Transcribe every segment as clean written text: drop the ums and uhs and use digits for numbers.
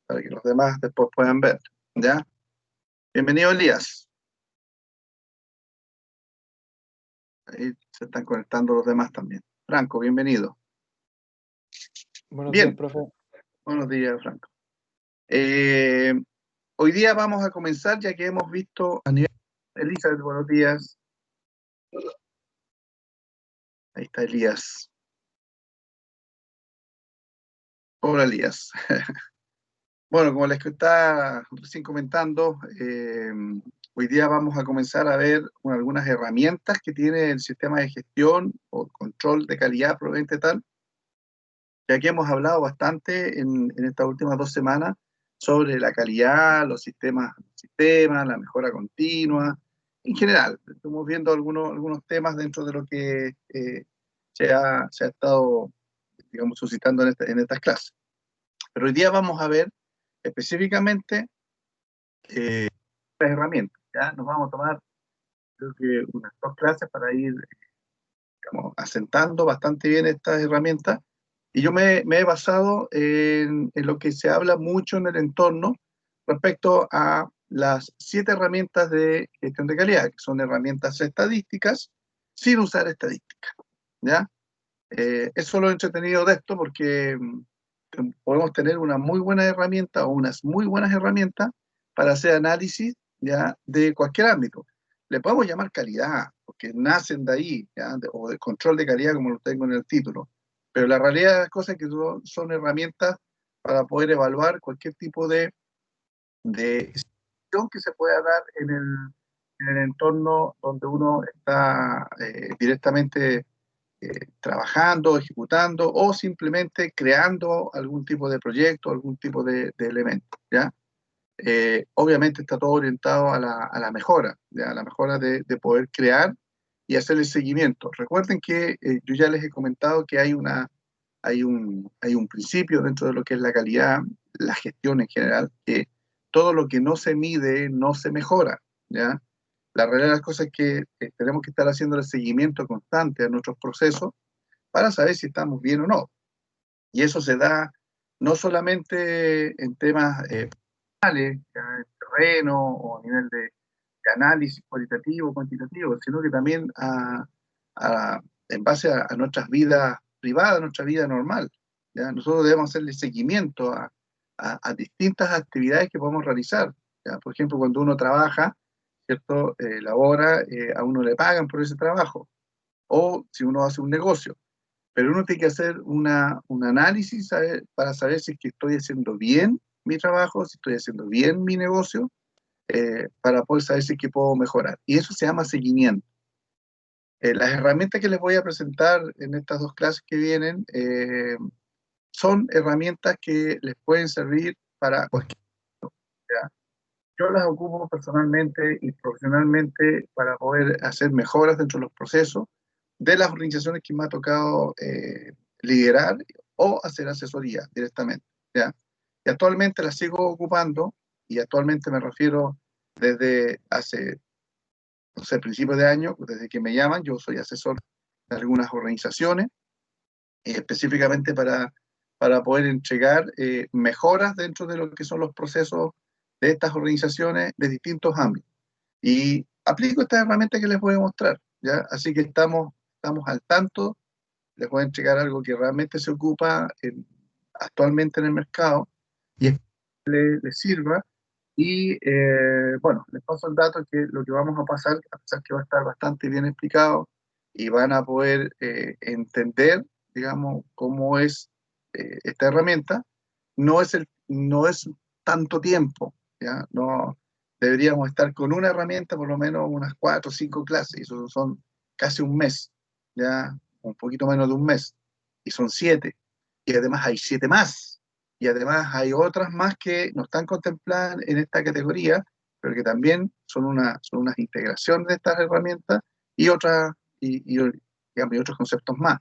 para que los demás después puedan ver, ¿ya? Bienvenido, Elías. Ahí se están conectando los demás también. Franco, bienvenido. Buenos Bien. días, profe. Buenos días, Franco. Hoy día vamos a comenzar, ya que hemos visto a nivel... Elizabeth, buenos días. Ahí está Elías. Hola, Elías. Bueno, como les estaba recién comentando, hoy día vamos a comenzar a ver algunas herramientas que tiene el sistema de gestión o control de calidad probablemente tal, ya que hemos hablado bastante en estas últimas 2 semanas sobre la calidad, los sistemas, la mejora continua, en general. Estamos viendo algunos temas dentro de lo que se ha estado, digamos, suscitando en estas clases. Pero hoy día vamos a ver específicamente las herramientas. ¿Ya? Nos vamos a tomar, creo que, unas 2 clases para ir, digamos, asentando bastante bien estas herramientas. Y yo me he basado en lo que se habla mucho en el entorno respecto a las 7 herramientas de gestión de calidad, que son herramientas estadísticas sin usar estadística. ¿Ya? Eso lo entretenido de esto porque podemos tener una muy buena herramienta o unas muy buenas herramientas para hacer análisis, ¿ya?, de cualquier ámbito. Le podemos llamar calidad, porque nacen de ahí, ¿ya?, o de control de calidad, como lo tengo en el título. Pero la realidad de las cosas es que son herramientas para poder evaluar cualquier tipo de situación que se pueda dar en el entorno donde uno está directamente trabajando, ejecutando o simplemente creando algún tipo de proyecto, algún tipo de elemento, ¿ya? Obviamente está todo orientado a la mejora, ¿ya? A la mejora de poder crear y hacer el seguimiento. Recuerden que yo ya les he comentado que hay un principio dentro de lo que es la calidad, la gestión en general, que todo lo que no se mide no se mejora, ¿ya? La realidad de las cosas es que tenemos que estar haciendo el seguimiento constante a nuestros procesos para saber si estamos bien o no. Y eso se da no solamente en temas personales, en terreno o a nivel de análisis cualitativo, cuantitativo, sino que también en base a nuestras vidas privadas, nuestra vida normal, ¿ya? Nosotros debemos hacerle seguimiento a distintas actividades que podemos realizar, ¿ya? Por ejemplo, cuando uno trabaja, ¿cierto? Labora, a uno le pagan por ese trabajo, o si uno hace un negocio. Pero uno tiene que hacer un análisis para saber si es que estoy haciendo bien mi trabajo, si estoy haciendo bien mi negocio, para poder saber si es que puedo mejorar. Y eso se llama seguimiento. Las herramientas que les voy a presentar en estas 2 clases que vienen son herramientas que les pueden servir para cualquier cosa, ¿ya? Yo las ocupo personalmente y profesionalmente para poder hacer mejoras dentro de los procesos de las organizaciones que me ha tocado liderar o hacer asesoría directamente, ¿ya? Y actualmente las sigo ocupando, y actualmente me refiero desde hace, no sé, principios de año, desde que me llaman. Yo soy asesor de algunas organizaciones, específicamente para poder entregar mejoras dentro de lo que son los procesos de estas organizaciones de distintos ámbitos. Y aplico estas herramientas que les voy a mostrar, ¿ya? Así que estamos al tanto. Les voy a entregar algo que realmente se ocupa actualmente en el mercado y es que les sirva. Y bueno, les paso el dato que lo que vamos a pasar, a pesar que va a estar bastante bien explicado y van a poder entender, digamos, cómo es esta herramienta, no es tanto tiempo, ¿ya? No, deberíamos estar con una herramienta por lo menos unas 4 o 5 clases, y eso son casi un mes, ¿ya? Un poquito menos de un mes, y son 7, y además hay 7 más, y además hay otras más que no están contempladas en esta categoría, pero que también son unas integraciones de estas herramientas y digamos, y otros conceptos más.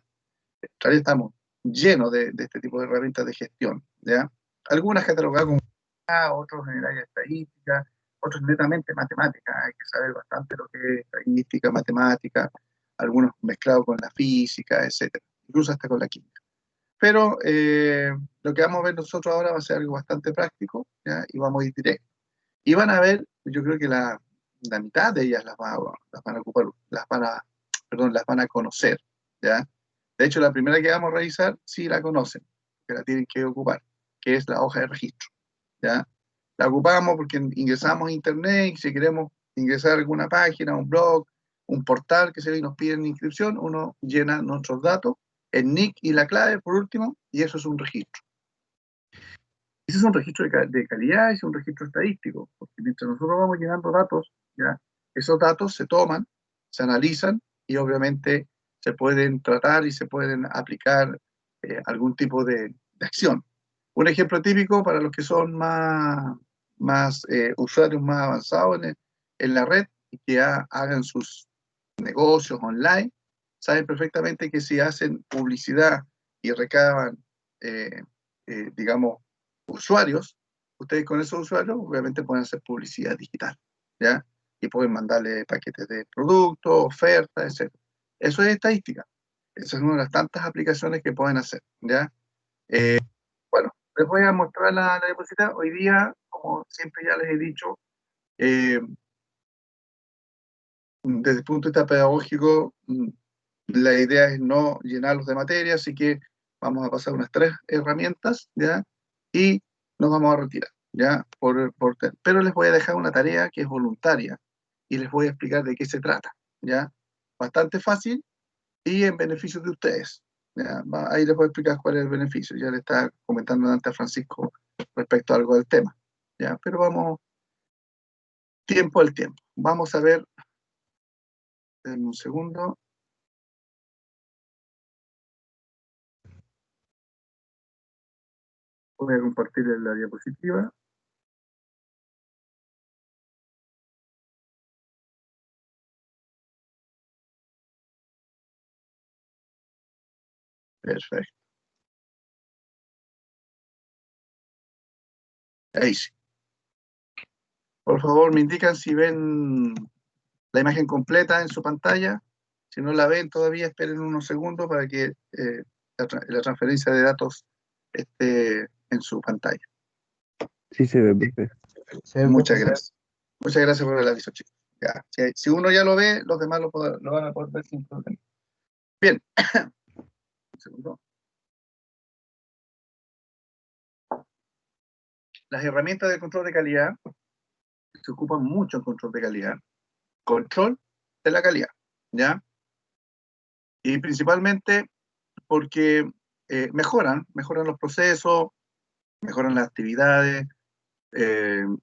En realidad estamos llenos de este tipo de herramientas de gestión, ¿ya? Algunas catalogadas como otros en el área de estadística, otros netamente matemáticas. Hay que saber bastante lo que es estadística, matemática, algunos mezclados con la física, etcétera, incluso hasta con la química. Pero lo que vamos a ver nosotros ahora va a ser algo bastante práctico, ¿ya? Y vamos a ir directo. Y van a ver, yo creo que la mitad de ellas las van a ocupar, perdón, las van a conocer, ¿ya? De hecho, la primera que vamos a revisar, sí la conocen, que la tienen que ocupar, que es la hoja de registro, ¿ya? La ocupamos porque ingresamos a internet y si queremos ingresar a alguna página, un blog, un portal que se ve y nos piden inscripción, uno llena nuestros datos, el nick y la clave por último, y eso es un registro. Ese es un registro de calidad, es un registro estadístico, porque mientras nosotros vamos llenando datos, ¿ya? Esos datos se toman, se analizan y obviamente se pueden tratar y se pueden aplicar algún tipo de acción. Un ejemplo típico para los que son más usuarios más avanzados en la red y que hagan sus negocios online, saben perfectamente que si hacen publicidad y recaban, digamos, usuarios, ustedes con esos usuarios obviamente pueden hacer publicidad digital, ¿ya? Y pueden mandarle paquetes de productos, ofertas, etc. Eso es estadística. Esa es una de las tantas aplicaciones que pueden hacer, ¿ya? Bueno, les voy a mostrar la diapositiva. Hoy día, como siempre ya les he dicho, eh, desde el punto de vista pedagógico, la idea es no llenarlos de materia, así que vamos a pasar unas 3 herramientas, ¿ya? Y nos vamos a retirar, ¿ya? Pero les voy a dejar una tarea que es voluntaria y les voy a explicar de qué se trata, ¿ya? Bastante fácil y en beneficio de ustedes, ¿ya? Ahí les voy a explicar cuál es el beneficio. Ya le estaba comentando antes a Francisco respecto a algo del tema, ¿ya? Pero vamos tiempo al tiempo. Vamos a ver en un segundo. Voy a compartir la diapositiva. Perfecto. Ahí sí. Por favor, me indican si ven la imagen completa en su pantalla. Si no la ven todavía, esperen unos segundos para que la transferencia de datos esté en su pantalla. Sí se ve perfecto. Muchas gracias. Muchas gracias por el aviso, chicos. Ya. Si uno ya lo ve, los demás lo van a poder ver sin problema. Bien. Un segundo. Las herramientas de control de calidad se ocupan mucho en control de calidad. Control de la calidad, ¿ya? Y principalmente porque mejoran los procesos, mejoran las actividades.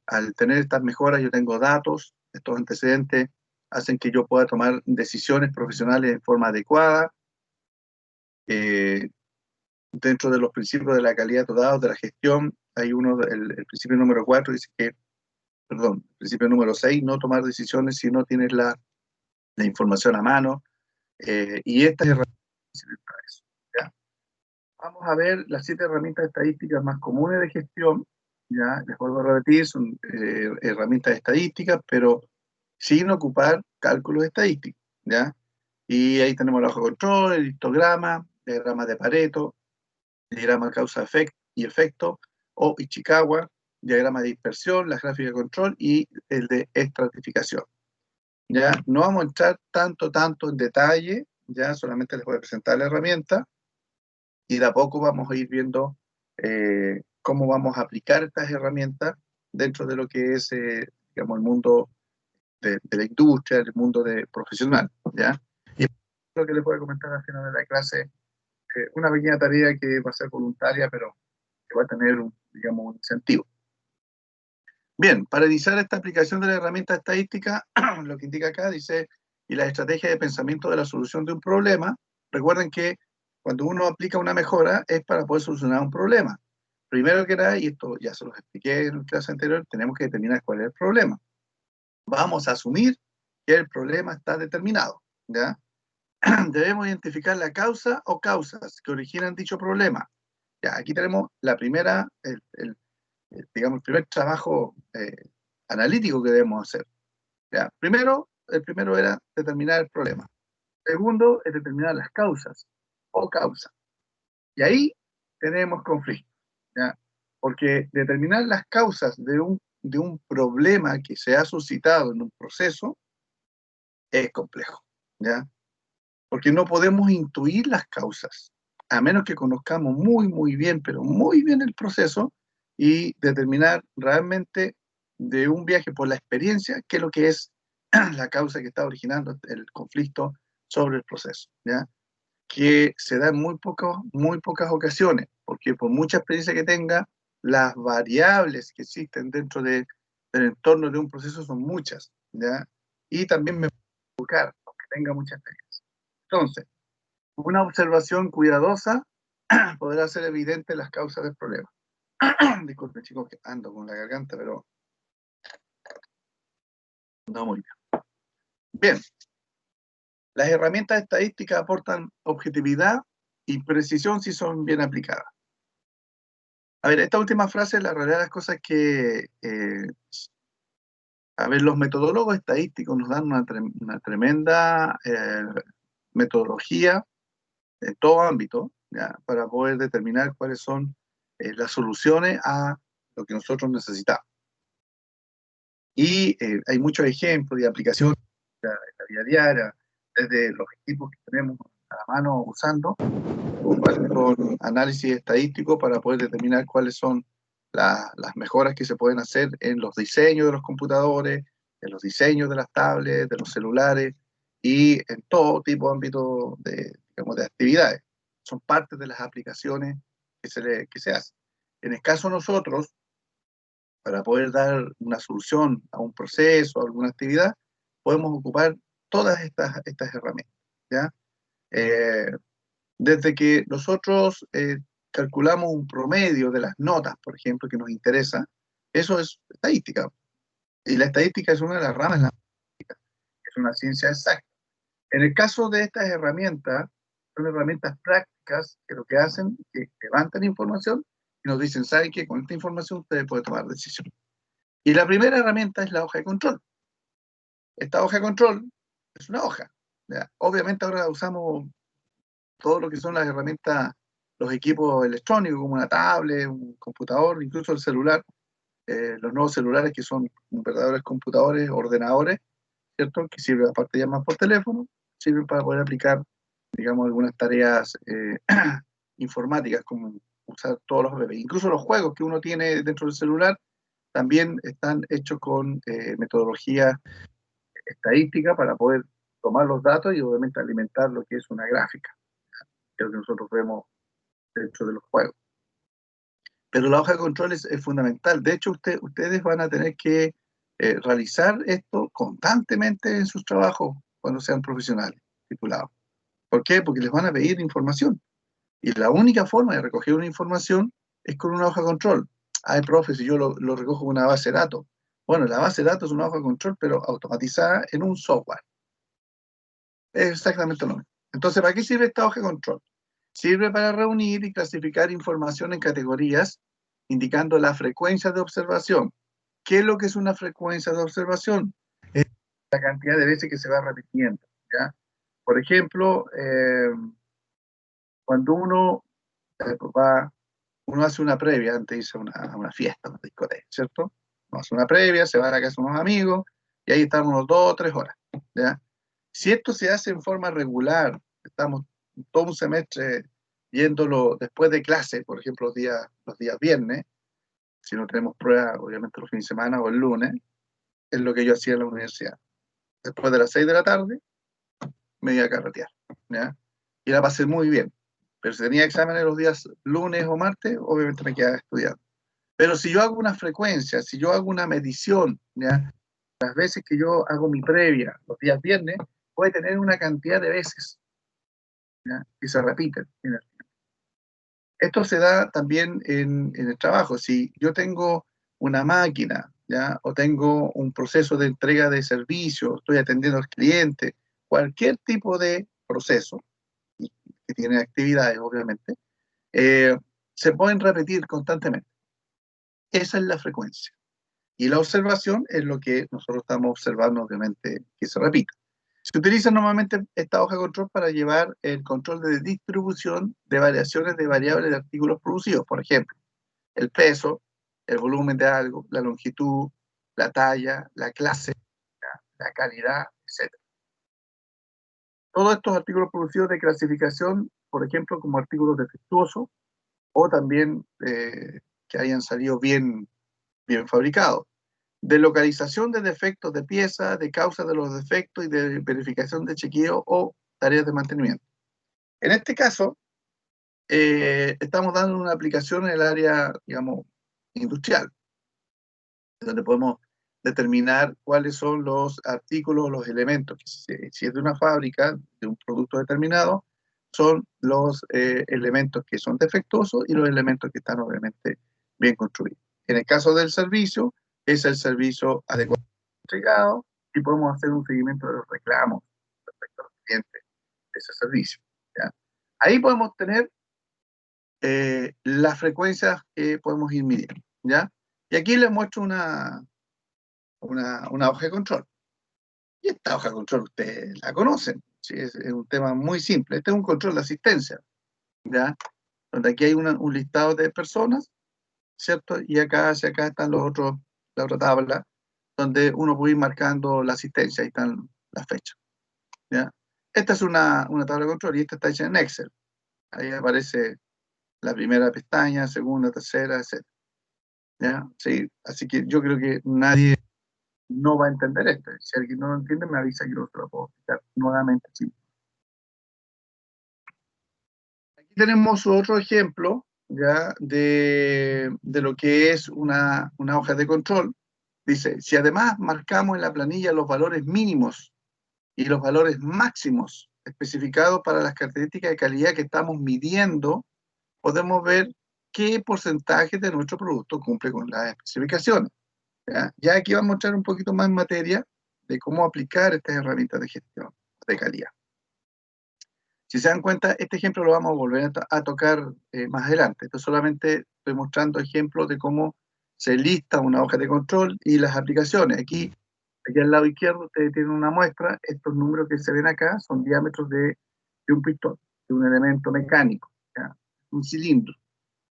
Al tener estas mejoras, yo tengo datos, estos antecedentes hacen que yo pueda tomar decisiones profesionales en forma adecuada. Dentro de los principios de la calidad dados de la gestión, hay el principio número 4 dice que, perdón, el principio número 6, no tomar decisiones si no tienes la información a mano. Y estas herramientas sirven para eso, ¿ya? Vamos a ver las 7 herramientas estadísticas más comunes de gestión. Ya, les vuelvo a repetir, son herramientas estadísticas, pero sin ocupar cálculos estadísticos, ¿ya? Y ahí tenemos la hoja de control, el histograma, diagrama de Pareto, diagrama causa y efecto, o Ichikawa, diagrama de dispersión, la gráfica de control y el de estratificación. ¿Ya? No vamos a entrar tanto en detalle, ya solamente les voy a presentar la herramienta y de a poco vamos a ir viendo cómo vamos a aplicar estas herramientas dentro de lo que es, digamos, el mundo de la industria, el mundo profesional, ¿ya? Y lo que les voy a comentar al final de la clase, una pequeña tarea que va a ser voluntaria, pero que va a tener, digamos, un incentivo. Bien, para iniciar esta aplicación de la herramienta estadística, lo que indica acá dice, y la estrategia de pensamiento de la solución de un problema, recuerden que cuando uno aplica una mejora es para poder solucionar un problema. Primero que nada, y esto ya se los expliqué en la clase anterior, tenemos que determinar cuál es el problema. Vamos a asumir que el problema está determinado, ¿ya? Debemos identificar la causa o causas que originan dicho problema. Ya, aquí tenemos la primera, digamos, el primer trabajo analítico que debemos hacer. ¿Ya? El primero era determinar el problema. Segundo es determinar las causas o causas. Y ahí tenemos conflictos, ¿ya? Porque determinar las causas de un problema que se ha suscitado en un proceso es complejo, ¿ya? Porque no podemos intuir las causas, a menos que conozcamos muy, muy bien, pero muy bien el proceso y determinar realmente de un viaje por la experiencia qué es lo que es la causa que está originando el conflicto sobre el proceso, ¿ya? Que se da en muy pocas ocasiones, porque por mucha experiencia que tenga, las variables que existen dentro del entorno de un proceso son muchas, ¿ya? Y también me puede equivocar, aunque tenga mucha experiencia. Entonces, una observación cuidadosa podrá hacer evidente las causas del problema. Disculpen, chicos, que ando con la garganta, pero no muy bien. Bien, las herramientas estadísticas aportan objetividad y precisión si son bien aplicadas. A ver, esta última frase, la realidad de las cosas es que, a ver, los metodólogos estadísticos nos dan una tremenda metodología en todo ámbito, ¿ya? Para poder determinar cuáles son las soluciones a lo que nosotros necesitamos. Y hay muchos ejemplos de aplicaciones en la vida diaria, desde los equipos que tenemos a la mano usando, con análisis estadístico para poder determinar cuáles son las mejoras que se pueden hacer en los diseños de los computadores, en los diseños de las tablets, de los celulares y en todo tipo de ámbito de, digamos, de actividades. Son parte de las aplicaciones que se hacen. En el caso de nosotros, para poder dar una solución a un proceso, a alguna actividad, podemos ocupar todas estas herramientas, ¿ya? Eh, Desde que nosotros calculamos un promedio de las notas, por ejemplo, que nos interesa, eso es estadística. Y la estadística es una de las ramas de la matemática, es una ciencia exacta. En el caso de estas herramientas, son herramientas prácticas que lo que hacen es que levantan información y nos dicen, ¿saben qué? Con esta información ustedes pueden tomar decisiones. Y la primera herramienta es la hoja de control. Esta hoja de control es una hoja, ¿ya? Obviamente ahora usamos todo lo que son las herramientas, los equipos electrónicos, como una tablet, un computador, incluso el celular, los nuevos celulares que son verdaderos computadores, ordenadores, ¿cierto? Que sirven, aparte de llamar por teléfono, sirven para poder aplicar, digamos, algunas tareas informáticas, como usar todos los apps. Incluso los juegos que uno tiene dentro del celular también están hechos con metodología estadística para poder tomar los datos y obviamente alimentar lo que es una gráfica, que es lo que nosotros vemos dentro de los juegos. Pero la hoja de control es fundamental. De hecho, ustedes van a tener que realizar esto constantemente en sus trabajos cuando sean profesionales, titulados. ¿Por qué? Porque les van a pedir información. Y la única forma de recoger una información es con una hoja de control. Ay, profe, si yo lo recojo con una base de datos. Bueno, la base de datos es una hoja de control, pero automatizada en un software. Es exactamente lo mismo. Entonces, ¿para qué sirve esta hoja de control? Sirve para reunir y clasificar información en categorías, indicando la frecuencia de observación. ¿Qué es lo que es una frecuencia de observación? Es la cantidad de veces que se va repitiendo, ¿ya? Por ejemplo, cuando uno hace una previa antes de irse a una fiesta, a una discoteca, ¿cierto? Uno hace una previa, se va a la casa de unos amigos, y ahí estamos unos 2 o 3 horas, ¿ya? Si esto se hace en forma regular, estamos todo un semestre viéndolo después de clase, por ejemplo, los días viernes, si no tenemos pruebas, obviamente los fines de semana o el lunes, es lo que yo hacía en la universidad. Después de las 6 de la tarde, me iba a carretear, ¿ya? Y la pasé muy bien. Pero si tenía exámenes los días lunes o martes, obviamente me quedaba estudiando. Pero si yo hago una frecuencia, si yo hago una medición, ¿ya? Las veces que yo hago mi previa, los días viernes, puede tener una cantidad de veces, ¿ya? Y se repiten. Esto se da también en el trabajo. Si yo tengo una máquina, ¿ya? O tengo un proceso de entrega de servicio, estoy atendiendo al cliente, cualquier tipo de proceso, y que tiene actividades, obviamente, eh, se pueden repetir constantemente. Esa es la frecuencia. Y la observación es lo que nosotros estamos observando, obviamente, que se repita. Se utiliza normalmente esta hoja de control para llevar el control de distribución de variaciones de variables de artículos producidos. Por ejemplo, el peso, el volumen de algo, la longitud, la talla, la clase, la calidad, etc. Todos estos artículos producidos de clasificación, por ejemplo, como artículos defectuosos, o también que hayan salido bien fabricados. De localización de defectos de piezas, de causas de los defectos y de verificación de chequeo o tareas de mantenimiento. En este caso, estamos dando una aplicación en el área, digamos, industrial, donde podemos determinar cuáles son los artículos, los elementos. Si es de una fábrica, de un producto determinado, son los elementos que son defectuosos y los elementos que están obviamente bien construidos. En el caso del servicio, es el servicio adecuado entregado y podemos hacer un seguimiento de los reclamos respecto a los clientes de ese servicio. ¿Ya? Ahí podemos tener las frecuencias que podemos ir midiendo. ¿Ya? Y aquí les muestro una hoja de control. Y esta hoja de control ustedes la conocen. ¿Sí? Es un tema muy simple. Este es un control de asistencia. ¿Ya? Donde aquí hay un listado de personas, ¿cierto? Y acá, hacia acá están los otros, la otra tabla, donde uno puede ir marcando la asistencia, ahí están las fechas. ¿Ya? Esta es una tabla de control y esta está hecha en Excel. Ahí aparece la primera pestaña, segunda, tercera, etc. ¿Ya? Sí, así que yo creo que nadie no va a entender esto. Si alguien no lo entiende, me avisa que yo se lo puedo explicar nuevamente. Sí. Aquí tenemos otro ejemplo ¿ya? De lo que es una hoja de control. Dice, si además marcamos en la planilla los valores mínimos y los valores máximos especificados para las características de calidad que estamos midiendo, podemos ver qué porcentaje de nuestro producto cumple con las especificaciones. Ya aquí vamos a mostrar un poquito más en materia de cómo aplicar estas herramientas de gestión de calidad. Si se dan cuenta, este ejemplo lo vamos a volver a tocar más adelante. Esto solamente estoy mostrando ejemplos de cómo se lista una hoja de control y las aplicaciones. Aquí al lado izquierdo ustedes tienen una muestra. Estos números que se ven acá son diámetros de un pistón, de un elemento mecánico, ¿ya? Un cilindro.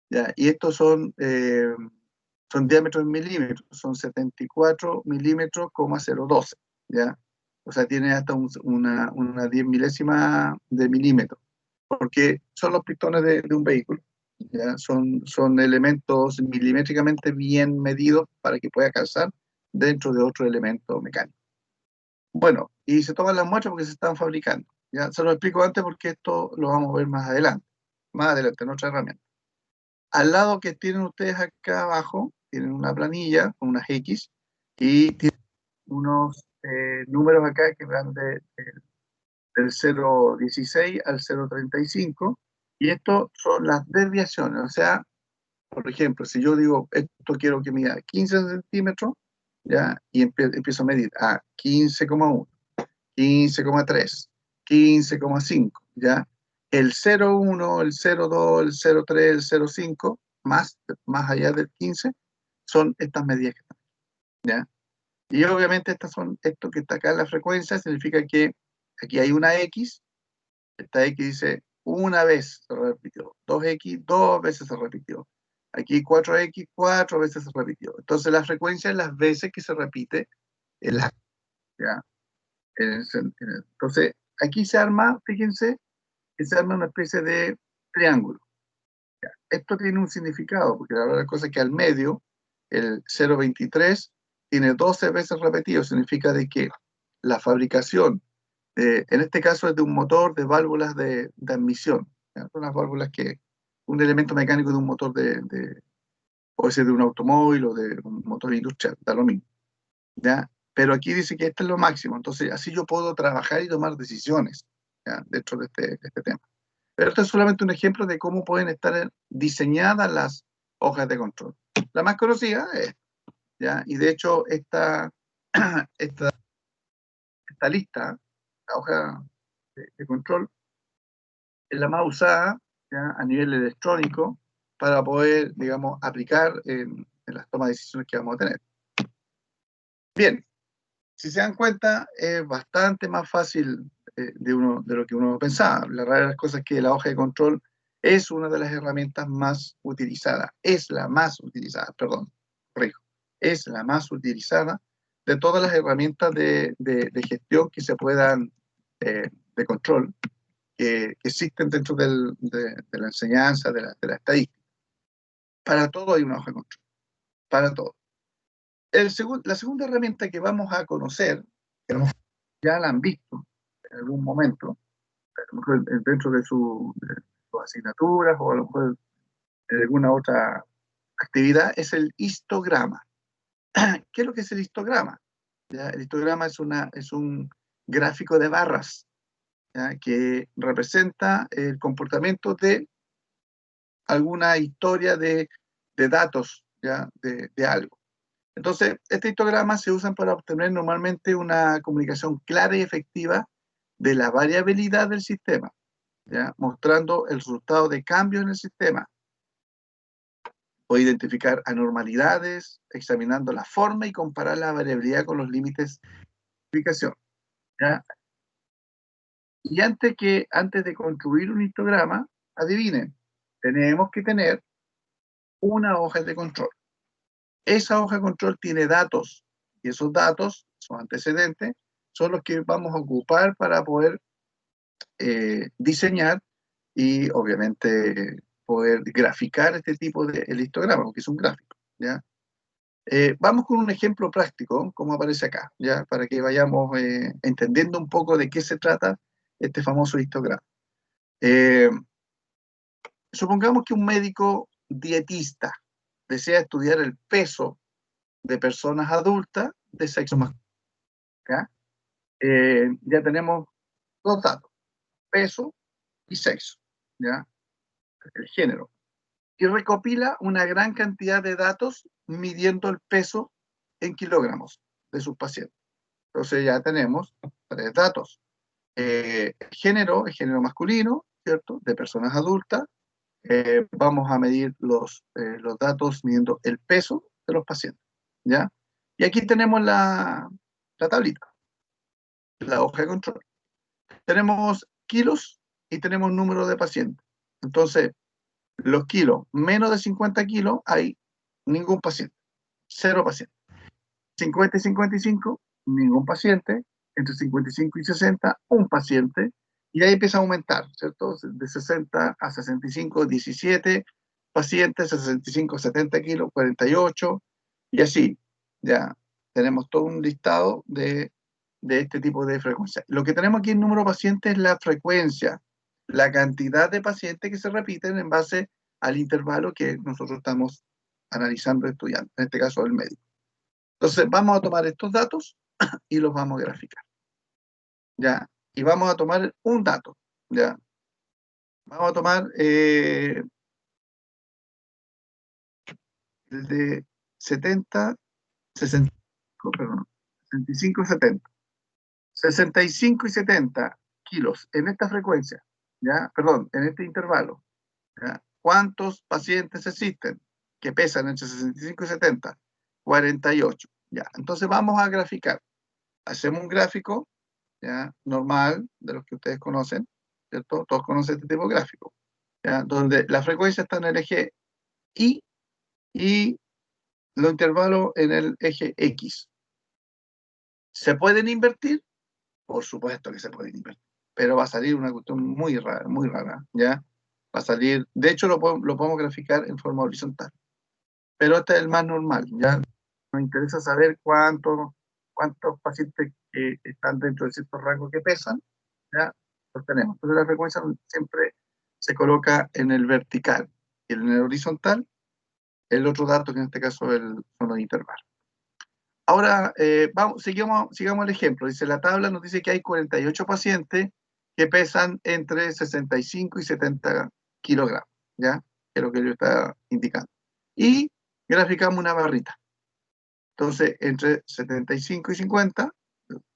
¿Ya? Y estos son diámetros en milímetros, son 74 milímetros, 012, ¿ya? O sea, tiene hasta una 10 milésima de milímetro, porque son los pistones de un vehículo, ¿ya? Son elementos milimétricamente bien medidos para que pueda calzar dentro de otro elemento mecánico. Bueno, y se toman las muestras porque se están fabricando, ¿ya? Se lo explico antes porque esto lo vamos a ver más adelante en otra herramienta. Al lado que tienen ustedes acá abajo, tienen una planilla con unas X y tienen unos números acá que van del 0,16 al 0,35 y esto son las desviaciones. O sea, por ejemplo, si yo digo, esto quiero que mida 15 centímetros, ¿ya? Y empiezo a medir a 15,1, 15,3, 15,5, ¿ya? El 0,1, el 0,2, el 0,3, el 0,5, más allá del 15, son estas medidas que están, ¿ya? Y obviamente esto que está acá en la frecuencia, significa que aquí hay una X, esta X dice una vez se repitió, 2X, dos veces se repitió. Aquí 4X, cuatro veces se repitió. Entonces la frecuencia es las veces que se repite el acto, ¿ya? Entonces, aquí se arma, fíjense, que se arma una especie de triángulo. Esto tiene un significado, porque la verdad cosa es que al medio, el 0,23 tiene 12 veces repetido, significa de que la fabricación, en este caso es de un motor de válvulas de admisión, ¿ya? Son las válvulas que, un elemento mecánico de un motor puede ser de un automóvil o de un motor industrial, da lo mismo, ¿ya? Pero aquí dice que esto es lo máximo, entonces así yo puedo trabajar y tomar decisiones, ¿ya? Dentro de este tema. Pero esto es solamente un ejemplo de cómo pueden estar diseñadas las hojas de control. La más conocida es, ¿ya? Y de hecho esta, esta lista, la hoja de control, es la más usada, ¿ya? A nivel electrónico para poder, digamos, aplicar en las tomas de decisiones que vamos a tener. Bien, si se dan cuenta, es bastante más fácil de lo que uno pensaba. La realidad de las cosas es que la hoja de control es una de las herramientas más utilizadas, es la más utilizada, perdón, corrijo, es la más utilizada de todas las herramientas de gestión que se puedan, de control, que existen dentro de la enseñanza, de la estadística. Para todo hay una hoja de control, para todo. La segunda herramienta que vamos a conocer, que a lo mejor ya la han visto en algún momento, a lo mejor dentro de sus asignaturas o a lo mejor en alguna otra actividad, es el histograma. ¿Qué es lo que es el histograma? ¿Ya? El histograma es un gráfico de barras, ¿ya? Que representa el comportamiento de alguna historia de datos, ¿ya? De algo. Entonces, este histograma se usa para obtener normalmente una comunicación clara y efectiva de la variabilidad del sistema, ¿ya? Mostrando el resultado de cambios en el sistema, o identificar anormalidades, examinando la forma y comparar la variabilidad con los límites de explicación, ¿ya? Y antes de construir un histograma, adivinen, tenemos que tener una hoja de control. Esa hoja de control tiene datos, y esos datos, esos antecedentes, son los que vamos a ocupar para poder diseñar y obviamente poder graficar este tipo de histograma, porque es un gráfico, ¿ya? Vamos con un ejemplo práctico, como aparece acá, ¿ya? Para que vayamos entendiendo un poco de qué se trata este famoso histograma. Eh, Supongamos que un médico dietista desea estudiar el peso de personas adultas de sexo masculino, ¿ya? Ya tenemos dos datos, peso y sexo, ¿ya? El género. Y recopila una gran cantidad de datos midiendo el peso en kilogramos de sus pacientes. Entonces ya tenemos tres datos. El género masculino, ¿cierto? De personas adultas. Vamos a medir los datos midiendo el peso de los pacientes, ¿ya? Y aquí tenemos la tablita, la hoja de control. Tenemos kilos y tenemos número de pacientes. Entonces, los kilos, menos de 50 kilos, hay ningún paciente, cero pacientes. 50 y 55, ningún paciente. Entre 55 y 60, un paciente. Y ahí empieza a aumentar, ¿cierto? De 60 a 65, 17 pacientes, 65, 70 kilos, 48, y así. Ya tenemos todo un listado de este tipo de frecuencia. Lo que tenemos aquí en número de pacientes es la frecuencia, la cantidad de pacientes que se repiten en base al intervalo que nosotros estamos analizando, estudiando, en este caso el médico. Entonces vamos a tomar estos datos y los vamos a graficar, ¿ya? Y vamos a tomar un dato, ¿ya? Vamos a tomar el de 70, 65, perdón, 65, 70. 65 y 70 kilos en esta frecuencia, ¿ya? Perdón, en este intervalo, ¿ya? ¿Cuántos pacientes existen que pesan entre 65 y 70? 48, ¿ya? Entonces vamos a graficar. Hacemos un gráfico, ¿ya? Normal, de los que ustedes conocen, ¿cierto? Todos conocen este tipo de gráfico, ¿ya? Donde la frecuencia está en el eje y los intervalos en el eje X. ¿Se pueden invertir? Por supuesto que se pueden invertir, pero va a salir una cuestión muy rara, ¿ya? Va a salir, de hecho lo podemos graficar en forma horizontal, pero este es el más normal, ¿ya? Nos interesa saber cuántos pacientes que están dentro de ciertos rangos que pesan, ¿ya? Los tenemos. Entonces la frecuencia siempre se coloca en el vertical y en el horizontal, el otro dato que en este caso son los intervalos. Ahora, sigamos el ejemplo. Dice, la tabla nos dice que hay 48 pacientes que pesan entre 65 y 70 kilogramos, ¿ya? Que es lo que yo estaba indicando. Y graficamos una barrita. Entonces, entre 75 y 50,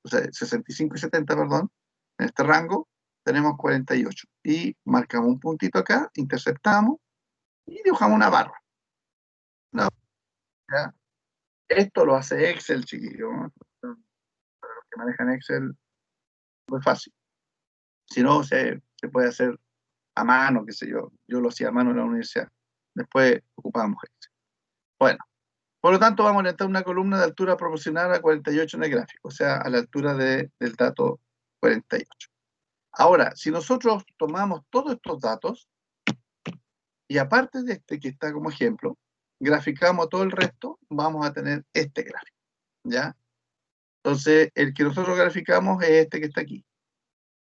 o sea, 65 y 70, perdón, en este rango, tenemos 48. Y marcamos un puntito acá, interceptamos y dibujamos una barra. ¿Ya? Esto lo hace Excel, chiquillo, ¿no? se maneja en Excel, muy fácil. Si no, se puede hacer a mano, qué sé yo. Yo lo hacía a mano en la universidad. Después ocupábamos Excel. Bueno, por lo tanto vamos a orientar una columna de altura proporcional a 48 en el gráfico, o sea, a la altura del dato 48. Ahora, si nosotros tomamos todos estos datos, y aparte de este que está como ejemplo, graficamos todo el resto, vamos a tener este gráfico, ¿ya? Entonces, el que nosotros graficamos es este que está aquí.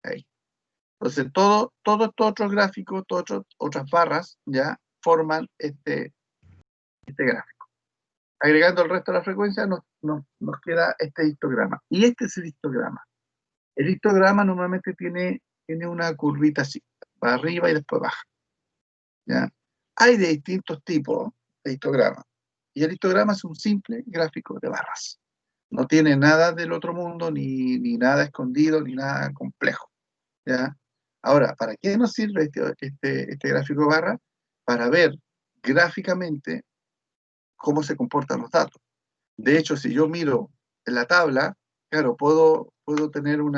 Ahí. Entonces, todos estos otros gráficos, todas otras barras, ya forman este gráfico. Agregando el resto de la frecuencia, nos queda este histograma. Y este es el histograma. El histograma normalmente tiene una curvita así, para arriba y después baja. ¿Ya? Hay de distintos tipos de histograma. Y el histograma es un simple gráfico de barras. No tiene nada del otro mundo, ni nada escondido, ni nada complejo. ¿Ya? Ahora, ¿para qué nos sirve este gráfico de barras? Para ver gráficamente cómo se comportan los datos. De hecho, si yo miro en la tabla, claro, puedo tener un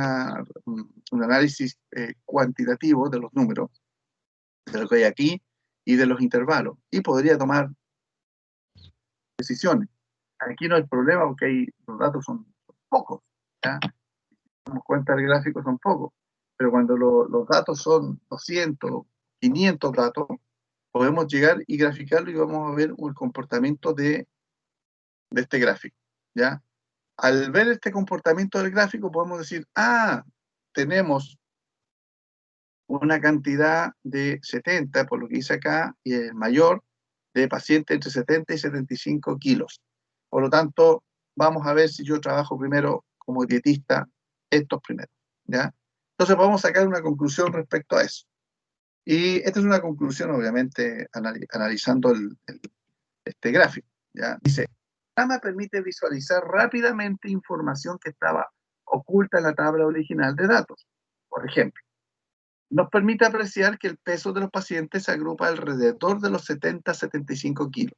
análisis cuantitativo de los números, de lo que hay aquí y de los intervalos, y podría tomar decisiones. Aquí no hay problema porque los datos son pocos, ¿ya? Como cuenta el gráfico, son pocos, pero cuando los datos son 200, 500 datos, podemos llegar y graficarlo y vamos a ver el comportamiento de este gráfico, ¿ya? Al ver este comportamiento del gráfico podemos decir, tenemos una cantidad de 70, por lo que dice acá, y es mayor, de pacientes entre 70 y 75 kilos. Por lo tanto, vamos a ver si yo trabajo primero como dietista estos primeros, ¿ya? Entonces podemos sacar una conclusión respecto a eso. Y esta es una conclusión, obviamente, analizando este gráfico, ¿ya? Dice, el programa permite visualizar rápidamente información que estaba oculta en la tabla original de datos. Por ejemplo, nos permite apreciar que el peso de los pacientes se agrupa alrededor de los 70-75 kilos.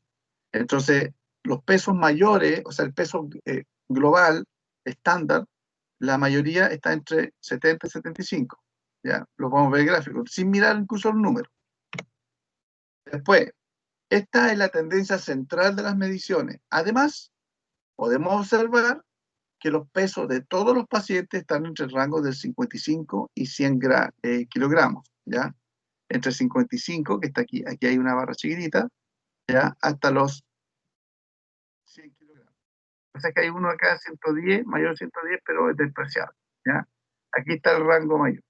Entonces, los pesos mayores, o sea, el peso global, estándar, la mayoría está entre 70 y 75. Ya, lo podemos ver en el gráfico, sin mirar incluso el número. Después, esta es la tendencia central de las mediciones. Además, podemos observar que los pesos de todos los pacientes están entre el rango del 55 y 100 kilogramos, ¿ya? Entre 55, que está aquí hay una barra chiquitita, ¿ya? Hasta los 100 kilogramos. O sea que hay uno acá 110, mayor 110, pero es despreciable, ¿ya? Aquí está el rango mayor.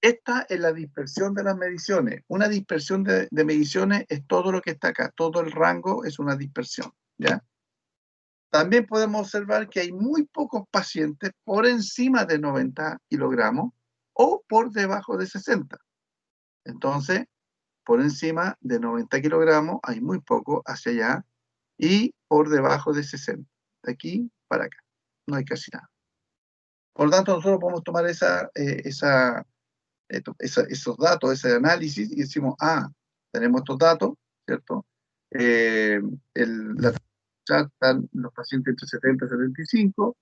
Esta es la dispersión de las mediciones. Una dispersión de mediciones es todo lo que está acá. Todo el rango es una dispersión, ¿ya? También podemos observar que hay muy pocos pacientes por encima de 90 kilogramos o por debajo de 60. Entonces, por encima de 90 kilogramos hay muy poco hacia allá y por debajo de 60. De aquí para acá. No hay casi nada. Por lo tanto, nosotros podemos tomar esos datos, ese análisis y decimos, tenemos estos datos, ¿cierto? Ya están los pacientes entre 70 y 75,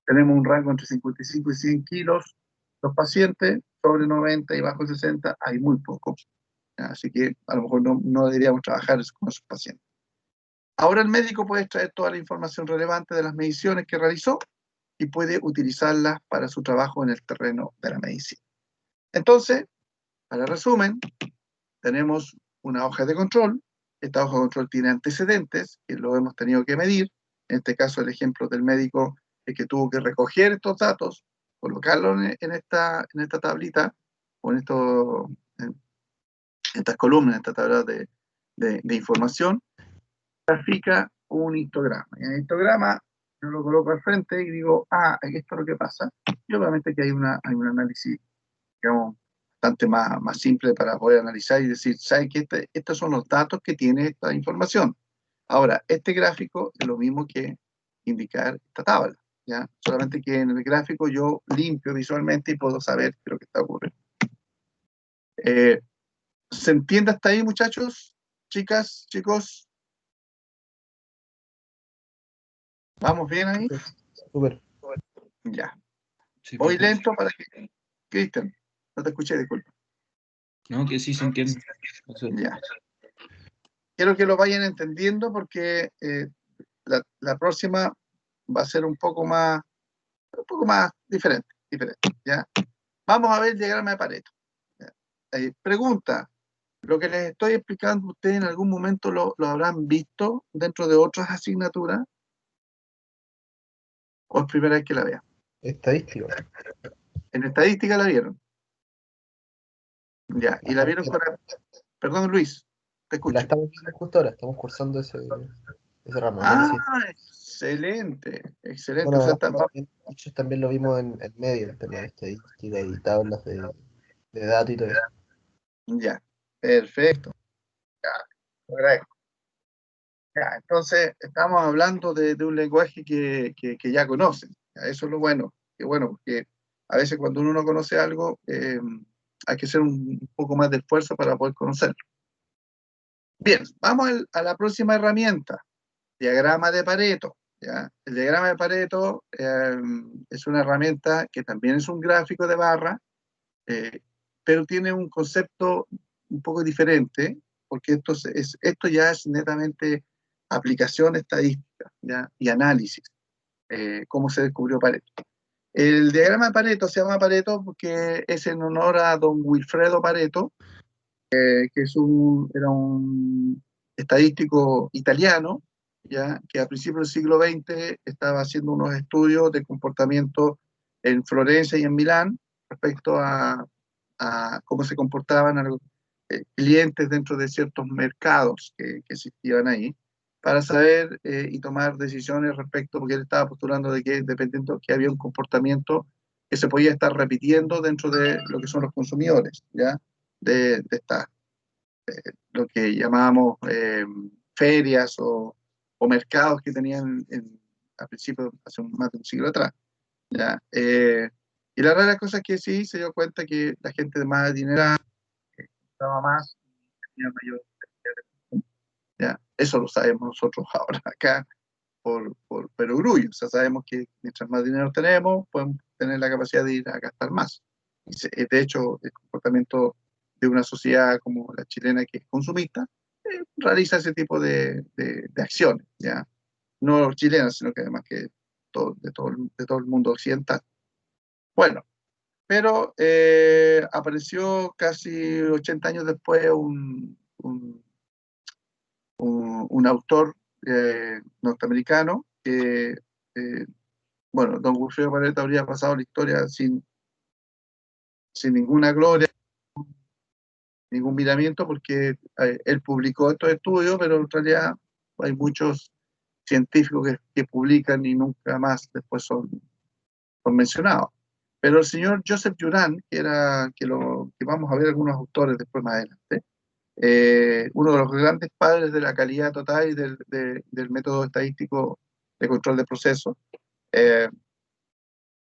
tenemos un rango entre 55 y 100 kilos, los pacientes sobre 90 y bajo 60 hay muy pocos, así que a lo mejor no deberíamos trabajar con esos pacientes. Ahora el médico puede extraer toda la información relevante de las mediciones que realizó y puede utilizarlas para su trabajo en el terreno de la medicina. Entonces, para resumen, tenemos una hoja de control. Esta hoja de control tiene antecedentes, que lo hemos tenido que medir. En este caso, el ejemplo del médico es que tuvo que recoger estos datos, colocarlos en esta tablita, o en estas columnas, en esta tabla de información, grafica un histograma. Y en el histograma yo lo coloco al frente y digo, esto es lo que pasa. Y obviamente que hay un análisis, digamos, bastante más simple para poder analizar y decir, ¿sabes qué? Estos son los datos que tiene esta información. Ahora, este gráfico es lo mismo que indicar esta tabla, ¿ya? Solamente que en el gráfico yo limpio visualmente y puedo saber qué es lo que está ocurriendo. ¿Se entiende hasta ahí, muchachos? Chicas, chicos. ¿Vamos bien ahí? súper. Ya. Sí, Voy perfecto. lento para que... Cristian, no te escuché, disculpa. No, que sí se entiende. Ya. Quiero que lo vayan entendiendo porque la próxima va a ser un poco más diferente, ¿ya? Vamos a ver el diagrama de Pareto. ¿Ya? Pregunta, ¿lo que les estoy explicando ustedes en algún momento lo habrán visto dentro de otras asignaturas? ¿O es primera vez que la vean? Estadística. En estadística la vieron. Ya, y la vieron con... Perdón, Luis, te La escucho. estamos viendo justo ahora, estamos cursando ese ramo. Así que sí. Excelente, excelente. Bueno, O sea, además, muchos también lo vimos en medio, el tema de estadística y tablas de datos y todo eso. ya, perfecto. Ya, lo agradezco. Ya, entonces, estamos hablando de un lenguaje que ya conocen. Ya, eso es lo bueno. Que bueno, porque a veces cuando uno no conoce algo, hay que hacer un poco más de esfuerzo para poder conocerlo. Bien, vamos a la próxima herramienta, diagrama de Pareto. ¿Ya? El diagrama de Pareto es una herramienta que también es un gráfico de barra, pero tiene un concepto un poco diferente, porque esto ya es netamente aplicación estadística, ¿ya? Y análisis, cómo se descubrió Pareto. El diagrama de Pareto se llama Pareto porque es en honor a don Wilfredo Pareto, que era un estadístico italiano, ¿ya? Que a principios del siglo XX estaba haciendo unos estudios de comportamiento en Florencia y en Milán respecto a cómo se comportaban clientes dentro de ciertos mercados que existían ahí, para saber y tomar decisiones respecto, porque él estaba postulando de que dependiendo que había un comportamiento que se podía estar repitiendo dentro de lo que son los consumidores, ¿ya? De estas, lo que llamábamos ferias o mercados que tenían a principios, hace más de un siglo atrás, ¿ya? Y la rara cosa es que sí se dio cuenta que la gente de más adinerada estaba más, tenía mayor, ¿ya? Eso lo sabemos nosotros ahora acá por perogrullo. O sea, sabemos que mientras más dinero tenemos, podemos tener la capacidad de ir a gastar más. De hecho, el comportamiento de una sociedad como la chilena, que es consumista, realiza ese tipo de acciones, ¿ya? No chilenas, sino que además que de todo el mundo occidental. Bueno, pero apareció casi 80 años después un autor norteamericano que, bueno, don Wilfredo Pareto habría pasado la historia sin ninguna gloria, ningún miramiento, porque él publicó estos estudios, pero en realidad hay muchos científicos que publican y nunca más después son mencionados. Pero el señor Joseph Juran, que vamos a ver algunos autores después más adelante, uno de los grandes padres de la calidad total y del método estadístico de control de procesos,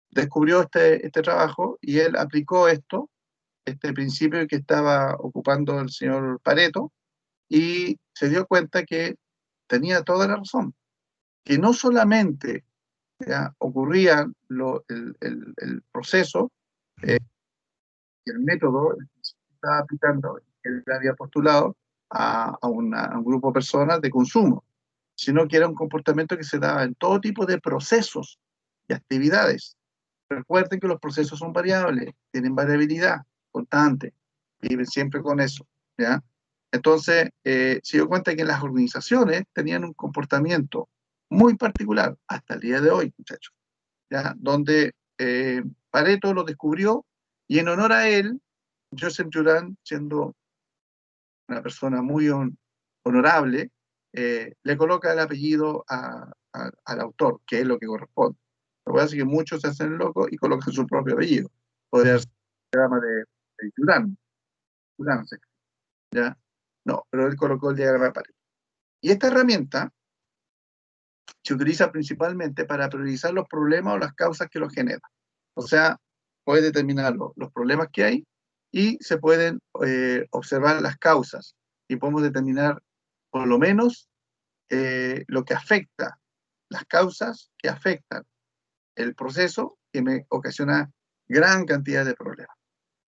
descubrió este trabajo y él aplicó este principio que estaba ocupando el señor Pareto, y se dio cuenta que tenía toda la razón, que no solamente ¿ya? Ocurría el proceso, el método que se estaba aplicando, que él había postulado a un grupo de personas de consumo, sino que era un comportamiento que se daba en todo tipo de procesos y actividades. Recuerden que los procesos son variables, tienen variabilidad constante, viven siempre con eso, ¿ya? Entonces, se dio cuenta que las organizaciones tenían un comportamiento muy particular hasta el día de hoy, muchachos, ¿ya? Donde Pareto lo descubrió y en honor a él, Joseph Juran, siendo una persona muy honorable, le coloca el apellido al autor, que es lo que corresponde. Lo que pasa es que muchos se hacen locos y colocan su propio apellido. Podría ser el diagrama de Juran, ¿ya? No, pero él colocó el diagrama de Pareto. Y esta herramienta se utiliza principalmente para priorizar los problemas o las causas que los generan. O sea, puede determinar los problemas que hay y se pueden observar las causas y podemos determinar por lo menos lo que afecta, las causas que afectan el proceso que me ocasiona gran cantidad de problemas.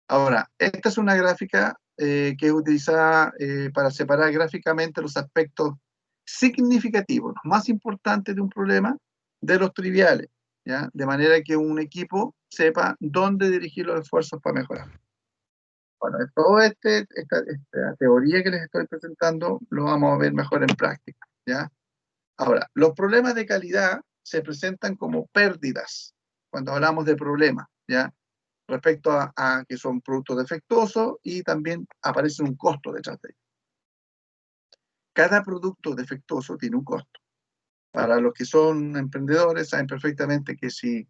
Ahora, esta es una gráfica que es utilizada para separar gráficamente los aspectos significativos, los más importantes de un problema, de los triviales, ¿ya? De manera que un equipo sepa dónde dirigir los esfuerzos para mejorar. Bueno, toda esta teoría que les estoy presentando lo vamos a ver mejor en práctica, ¿ya? Ahora, los problemas de calidad se presentan como pérdidas cuando hablamos de problemas, ¿ya? Respecto a que son productos defectuosos y también aparece un costo detrás de ellos. Cada producto defectuoso tiene un costo. Para los que son emprendedores saben perfectamente que si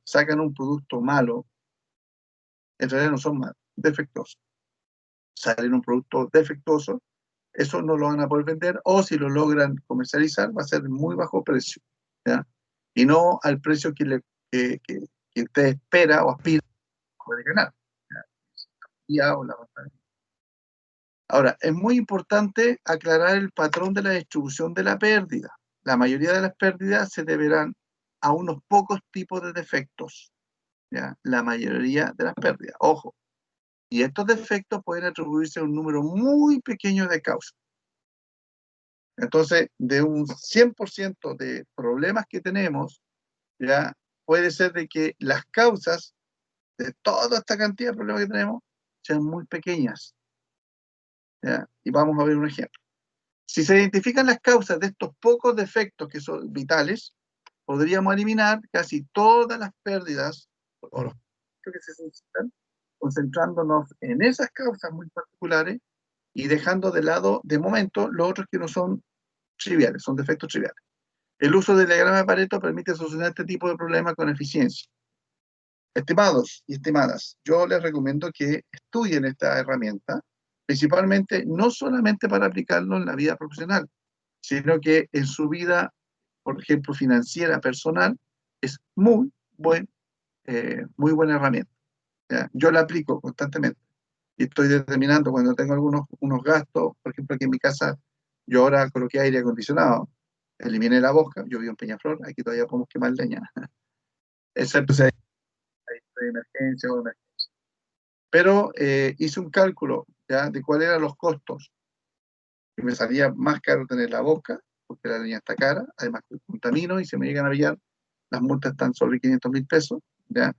sacan un producto malo, en realidad no son malos, defectuosos. Salen un producto defectuoso, eso no lo van a poder vender, o si lo logran comercializar va a ser de muy bajo precio, ¿ya? Y no al precio que usted espera o aspira puede ganar, ¿ya? O la Ahora, es muy importante aclarar el patrón de la distribución de la pérdida. La mayoría de las pérdidas se deberán a unos pocos tipos de defectos, ¿ya? La mayoría de las pérdidas, ojo. Y estos defectos pueden atribuirse a un número muy pequeño de causas. Entonces, de un 100% de problemas que tenemos, ¿ya? Puede ser de que las causas de toda esta cantidad de problemas que tenemos sean muy pequeñas, ¿ya? Y vamos a ver un ejemplo. Si se identifican las causas de estos pocos defectos que son vitales, podríamos eliminar casi todas las pérdidas o los que se suscitan, concentrándonos en esas causas muy particulares y dejando de lado, de momento, los otros que no son triviales, son defectos triviales. El uso del diagrama de Pareto permite solucionar este tipo de problemas con eficiencia. Estimados y estimadas, yo les recomiendo que estudien esta herramienta, principalmente no solamente para aplicarlo en la vida profesional, sino que en su vida, por ejemplo, financiera, personal, es muy buena herramienta, ¿ya? Yo la aplico constantemente y estoy determinando cuando tengo unos gastos, por ejemplo, aquí en mi casa, yo ahora coloqué aire acondicionado, eliminé la boca, yo vivo en Peñaflor, aquí todavía podemos quemar leña, excepto si hay de emergencia o emergencia. Pero hice un cálculo, ¿ya? De cuáles eran los costos, y me salía más caro tener la boca, porque la leña está cara, además que contamino y se me llegan a pillar, las multas están sobre 500.000 pesos, ¿ya?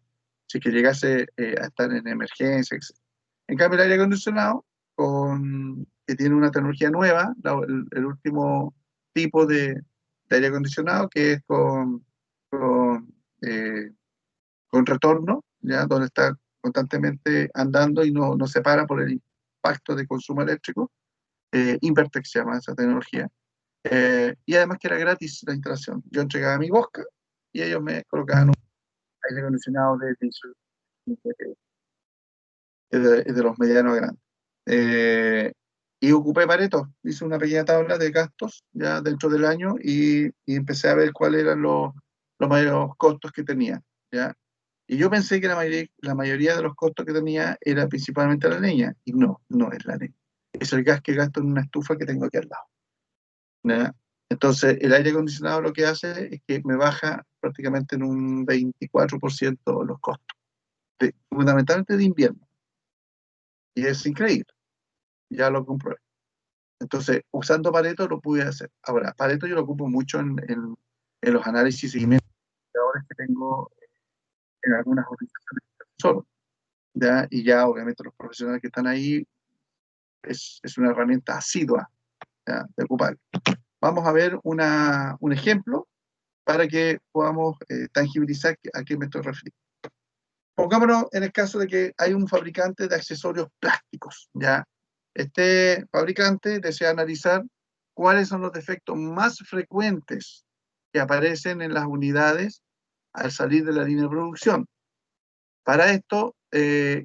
Si que llegase a estar en emergencia, etc. En cambio, el aire acondicionado, que tiene una tecnología nueva, el último tipo de aire acondicionado, que es eh, con retorno, ¿ya? Donde está constantemente andando y no se para por el impacto de consumo eléctrico. Invertex se llama esa tecnología. Y además que era gratis la instalación. Yo entregaba mi Bosca y ellos me colocaban un aire acondicionado de los medianos a grandes. Y ocupé Pareto, hice una pequeña tabla de gastos ya dentro del año y empecé a ver cuáles eran los mayores costos que tenía, ¿ya? Y yo pensé que la mayoría de los costos que tenía era principalmente la leña, y no es la leña. Es el gas que gasto en una estufa que tengo aquí al lado, ¿ya? Entonces, el aire acondicionado lo que hace es que me baja prácticamente en un 24% los costos, fundamentalmente de invierno. Y es increíble, ya lo comprobé. Entonces, usando Pareto lo pude hacer. Ahora, Pareto yo lo ocupo mucho en los análisis y seguimientos que tengo en algunas organizaciones solo, ¿ya? Y ya obviamente los profesionales que están ahí es una herramienta asidua, ¿ya? De ocupar. Vamos a ver un ejemplo para que podamos tangibilizar a qué me estoy refiriendo. Pongámonos en el caso de que hay un fabricante de accesorios plásticos, ¿ya? Este fabricante desea analizar cuáles son los defectos más frecuentes que aparecen en las unidades al salir de la línea de producción. Para esto,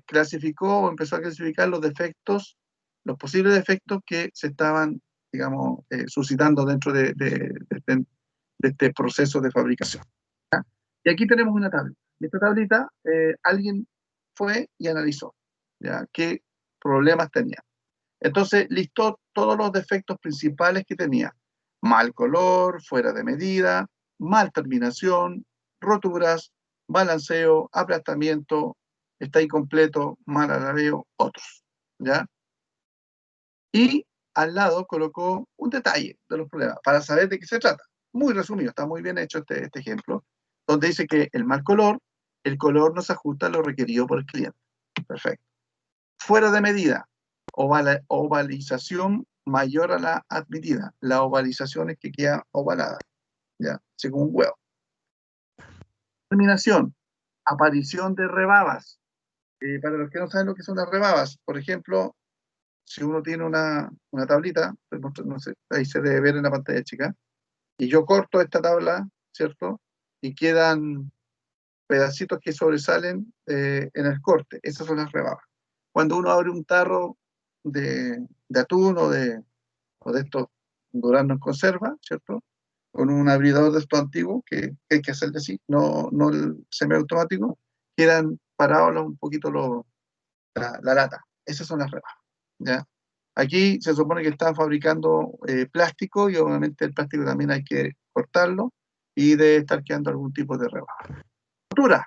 clasificó o empezó a clasificar los posibles defectos que se estaban, digamos, suscitando dentro de este proceso de fabricación. Y aquí tenemos una tabla. En esta tablita, alguien fue y analizó, ¿ya? Qué problemas tenía. Entonces, listó todos los defectos principales que tenía. Mal color, fuera de medida, mal terminación, roturas, balanceo, aplastamiento, está incompleto, mal alabeo, otros, ¿ya? Y al lado colocó un detalle de los problemas para saber de qué se trata. Muy resumido, está muy bien hecho este ejemplo, donde dice que el el color no se ajusta a lo requerido por el cliente. Perfecto. Fuera de medida, ovalización mayor a la admitida. La ovalización es que queda ovalada, ¿ya? Según un huevo. Terminación, aparición de rebabas. Para los que no saben lo que son las rebabas, por ejemplo, si uno tiene una tablita, pues no sé, ahí se debe ver en la pantalla chica, y yo corto esta tabla, ¿cierto? Y quedan pedacitos que sobresalen en el corte. Esas son las rebabas. Cuando uno abre un tarro de atún o de estos duraznos en conserva, ¿cierto? Con un abridor de estos antiguos, que hay que hacerle así, no el semiautomático, quedan parados un poquito la lata. Esas son las rebabas, ¿ya? Aquí se supone que están fabricando plástico y obviamente el plástico también hay que cortarlo y debe estar quedando algún tipo de rebaba. Rotura.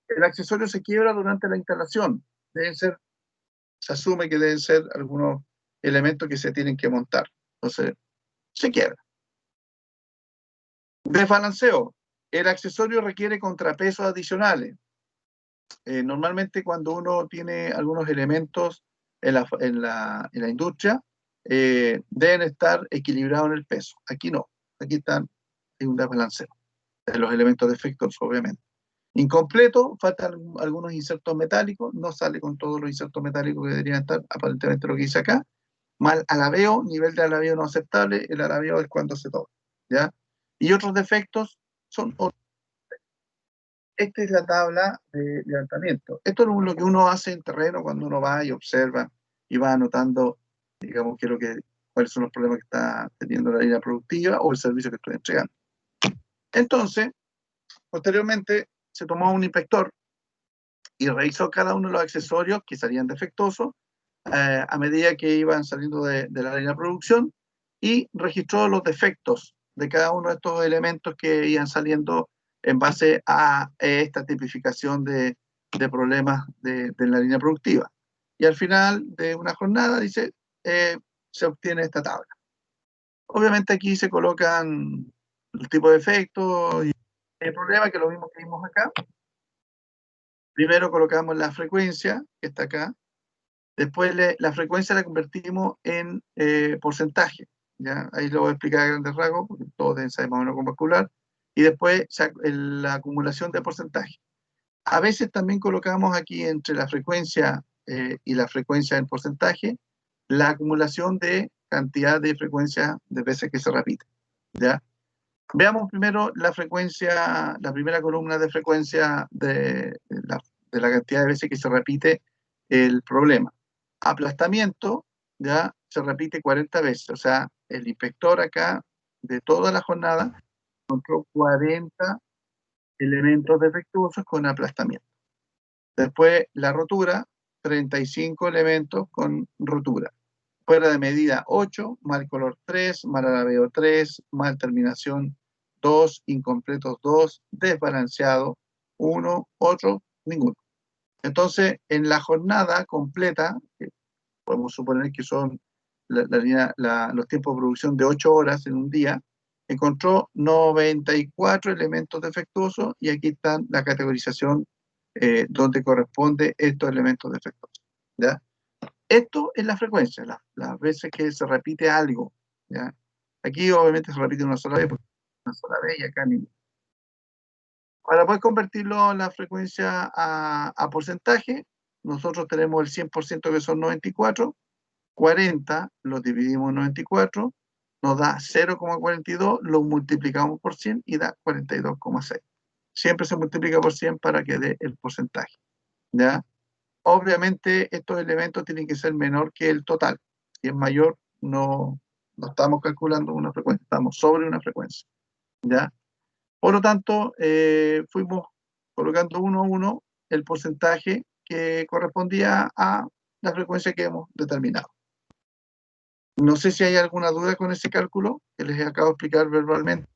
El accesorio se quiebra durante la instalación. Se asume que deben ser algunos elementos que se tienen que montar. Entonces, se quiebra. Desbalanceo. El accesorio requiere contrapesos adicionales. Normalmente cuando uno tiene algunos elementos en la industria, deben estar equilibrados en el peso. Aquí no. Aquí hay un desbalanceo de los elementos defectos, obviamente. Incompleto, faltan algunos insertos metálicos, no sale con todos los insertos metálicos que deberían estar, aparentemente lo que dice acá. Mal alabeo, nivel de alabeo no aceptable, el alabeo es cuando se toca, ¿ya? Y otros defectos son otros. Esta es la tabla de levantamiento. Esto es lo que uno hace en terreno cuando uno va y observa y va anotando, digamos, cuáles son los problemas que está teniendo la línea productiva o el servicio que estoy entregando. Entonces, posteriormente, se tomó un inspector y revisó cada uno de los accesorios que salían defectuosos a medida que iban saliendo de la línea de producción y registró los defectos de cada uno de estos elementos que iban saliendo en base a esta tipificación de problemas de la línea productiva. Y al final de una jornada, dice, se obtiene esta tabla. Obviamente aquí se colocan el tipo de efectos y el problema, que es lo mismo que vimos acá. Primero colocamos la frecuencia, que está acá. Después la frecuencia la convertimos en porcentaje. ¿Ya? Ahí lo voy a explicar a grandes rasgos, porque todos deben saber más o menos cómo calcular. Y después la acumulación de porcentaje. A veces también colocamos aquí entre la frecuencia y la frecuencia en porcentaje, la acumulación de cantidad de frecuencias de veces que se repite. ¿Ya? Veamos primero la frecuencia, la primera columna de frecuencia de la cantidad de veces que se repite el problema. Aplastamiento, ya se repite 40 veces, o sea, el inspector acá de toda la jornada encontró 40 elementos defectuosos con aplastamiento. Después la rotura, 35 elementos con rotura. Fuera de medida 8, mal color 3, mal alabeo 3, mal terminación 2, incompletos 2, desbalanceado 1, otro, ninguno. Entonces, en la jornada completa, que podemos suponer que son los tiempos de producción de 8 horas en un día, encontró 94 elementos defectuosos y aquí está la categorización donde corresponde estos elementos defectuosos. ¿Ya? Esto es la frecuencia, las veces que se repite algo. ¿Ya? Aquí obviamente se repite una sola vez, y acá ninguna. Para poder convertirlo la frecuencia a porcentaje, nosotros tenemos el 100% que son 94, 40 lo dividimos en 94, nos da 0,42, lo multiplicamos por 100 y da 42,6. Siempre se multiplica por 100 para que dé el porcentaje. ¿Ya? Obviamente estos elementos tienen que ser menor que el total. Si es mayor, no estamos calculando una frecuencia, estamos sobre una frecuencia. ¿Ya? Por lo tanto, fuimos colocando uno a uno el porcentaje que correspondía a la frecuencia que hemos determinado. No sé si hay alguna duda con ese cálculo que les acabo de explicar verbalmente.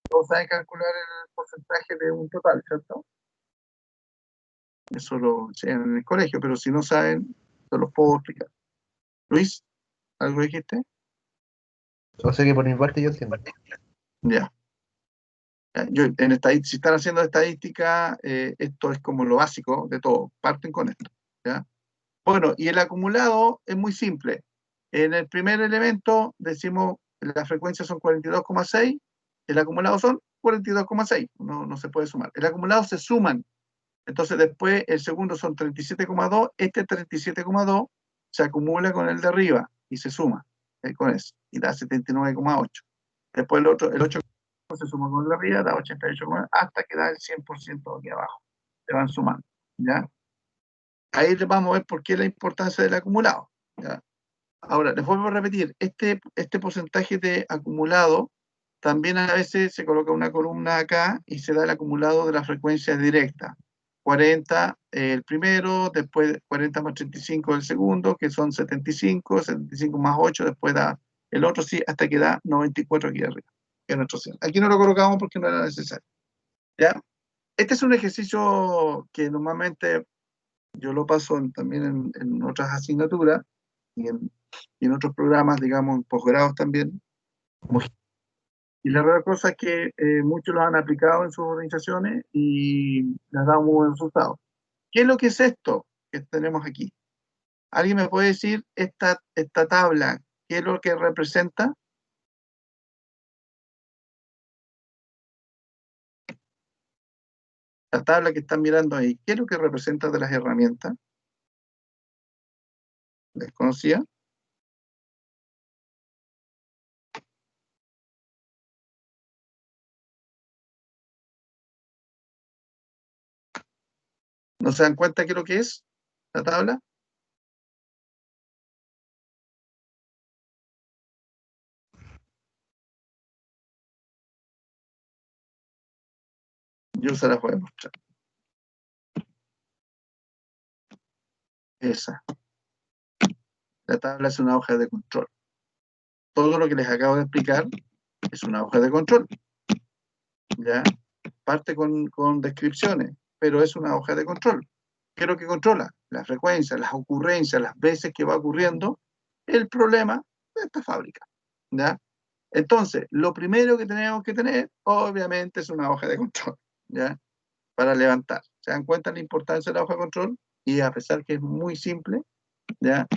¿Todos saben calcular porcentaje de un total, ¿cierto? Eso lo enseñan en el colegio, pero si no saben, se los puedo explicar. Luis, ¿algo dijiste? O sea que por mi parte yo entiendo. Ya. Yo, si están haciendo estadística, esto es como lo básico de todo. Parten con esto. ¿Ya? Bueno, y el acumulado es muy simple. En el primer elemento decimos la frecuencia son 42,6, el acumulado son 42,6, no se puede sumar. El acumulado se suman. Entonces después el segundo son 37,2, este 37,2 se acumula con el de arriba y se suma con eso y da 79,8. Después el 8 se suma con el de arriba, da 88, hasta que da el 100% aquí abajo. Se van sumando, ¿ya? Ahí les vamos a ver por qué la importancia del acumulado, ¿ya? Ahora, les vuelvo a repetir, este porcentaje de acumulado, también a veces se coloca una columna acá y se da el acumulado de la frecuencia directa. 40 el primero, después 40 más 35 el segundo, que son 75, 75 más 8, después da el otro, sí, hasta que da 94 aquí arriba, que es nuestro 100. Aquí no lo colocamos porque no era necesario, ¿ya? Este es un ejercicio que normalmente yo lo paso también en otras asignaturas y en otros programas, digamos, en posgrados también. Y la verdad cosa es que muchos lo han aplicado en sus organizaciones y les ha dado muy buen resultado. ¿Qué es lo que es esto que tenemos aquí? ¿Alguien me puede decir esta tabla, qué es lo que representa? La tabla que están mirando ahí, ¿qué es lo que representa de las herramientas? ¿Desconocía? ¿No se dan cuenta qué es lo que es la tabla? Yo se las voy a mostrar. Esa. La tabla es una hoja de control. Todo lo que les acabo de explicar es una hoja de control. ¿Ya? Parte con descripciones, pero es una hoja de control. ¿Qué es lo que controla? La frecuencia, las ocurrencias, las veces que va ocurriendo el problema de esta fábrica. ¿Ya? Entonces, lo primero que tenemos que tener, obviamente, es una hoja de control, ¿ya? Para levantar. ¿Se dan cuenta de la importancia de la hoja de control? Y a pesar que es muy simple, ¿ya?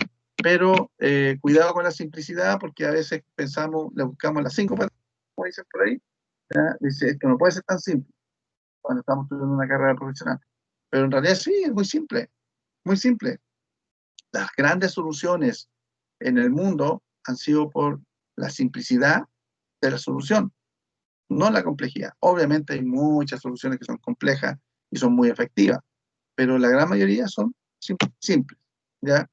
Pero cuidado con la simplicidad, porque a veces pensamos, le buscamos las 5 patas, como dicen por ahí, ¿ya? Dice, esto no puede ser tan simple cuando estamos estudiando una carrera profesional. Pero en realidad sí, es muy simple, muy simple. Las grandes soluciones en el mundo han sido por la simplicidad de la solución, no la complejidad. Obviamente hay muchas soluciones que son complejas y son muy efectivas, pero la gran mayoría son simples, ¿ya?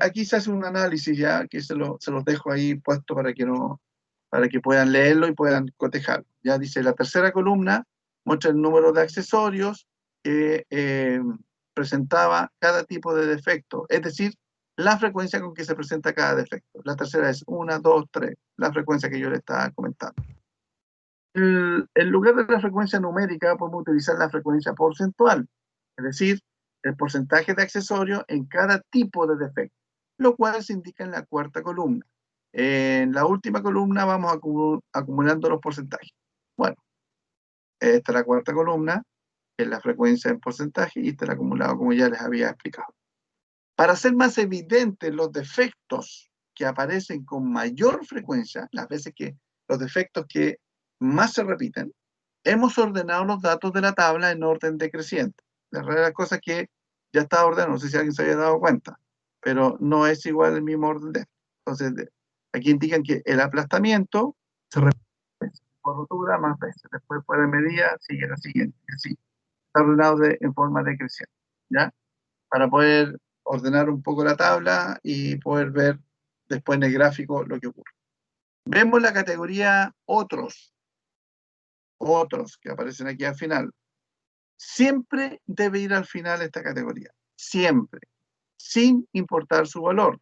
Aquí se hace un análisis ya que se los dejo ahí puesto para que puedan leerlo y puedan cotejarlo. Ya dice la tercera columna, muestra el número de accesorios que presentaba cada tipo de defecto, es decir, la frecuencia con que se presenta cada defecto. La tercera es 1, 2, 3, la frecuencia que yo le estaba comentando. En lugar de la frecuencia numérica, podemos utilizar la frecuencia porcentual, es decir, el porcentaje de accesorios en cada tipo de defecto, lo cual se indica en la cuarta columna. En la última columna vamos acumulando los porcentajes. Bueno, esta es la cuarta columna, que es la frecuencia en porcentaje, y este es el acumulado, como ya les había explicado. Para hacer más evidentes los defectos que aparecen con mayor frecuencia, las veces que los defectos que más se repiten, hemos ordenado los datos de la tabla en orden decreciente. La realidad de las cosas que ya está ordenado, no sé si alguien se había dado cuenta, pero no es igual el mismo orden de esto. Entonces, aquí indican que el aplastamiento se repite por rotura más veces. Después, por medida, sigue la siguiente. Así, está ordenado en forma decreciente, ¿ya? Para poder ordenar un poco la tabla y poder ver después en el gráfico lo que ocurre. Vemos la categoría otros que aparecen aquí al final. Siempre debe ir al final esta categoría, siempre, sin importar su valor.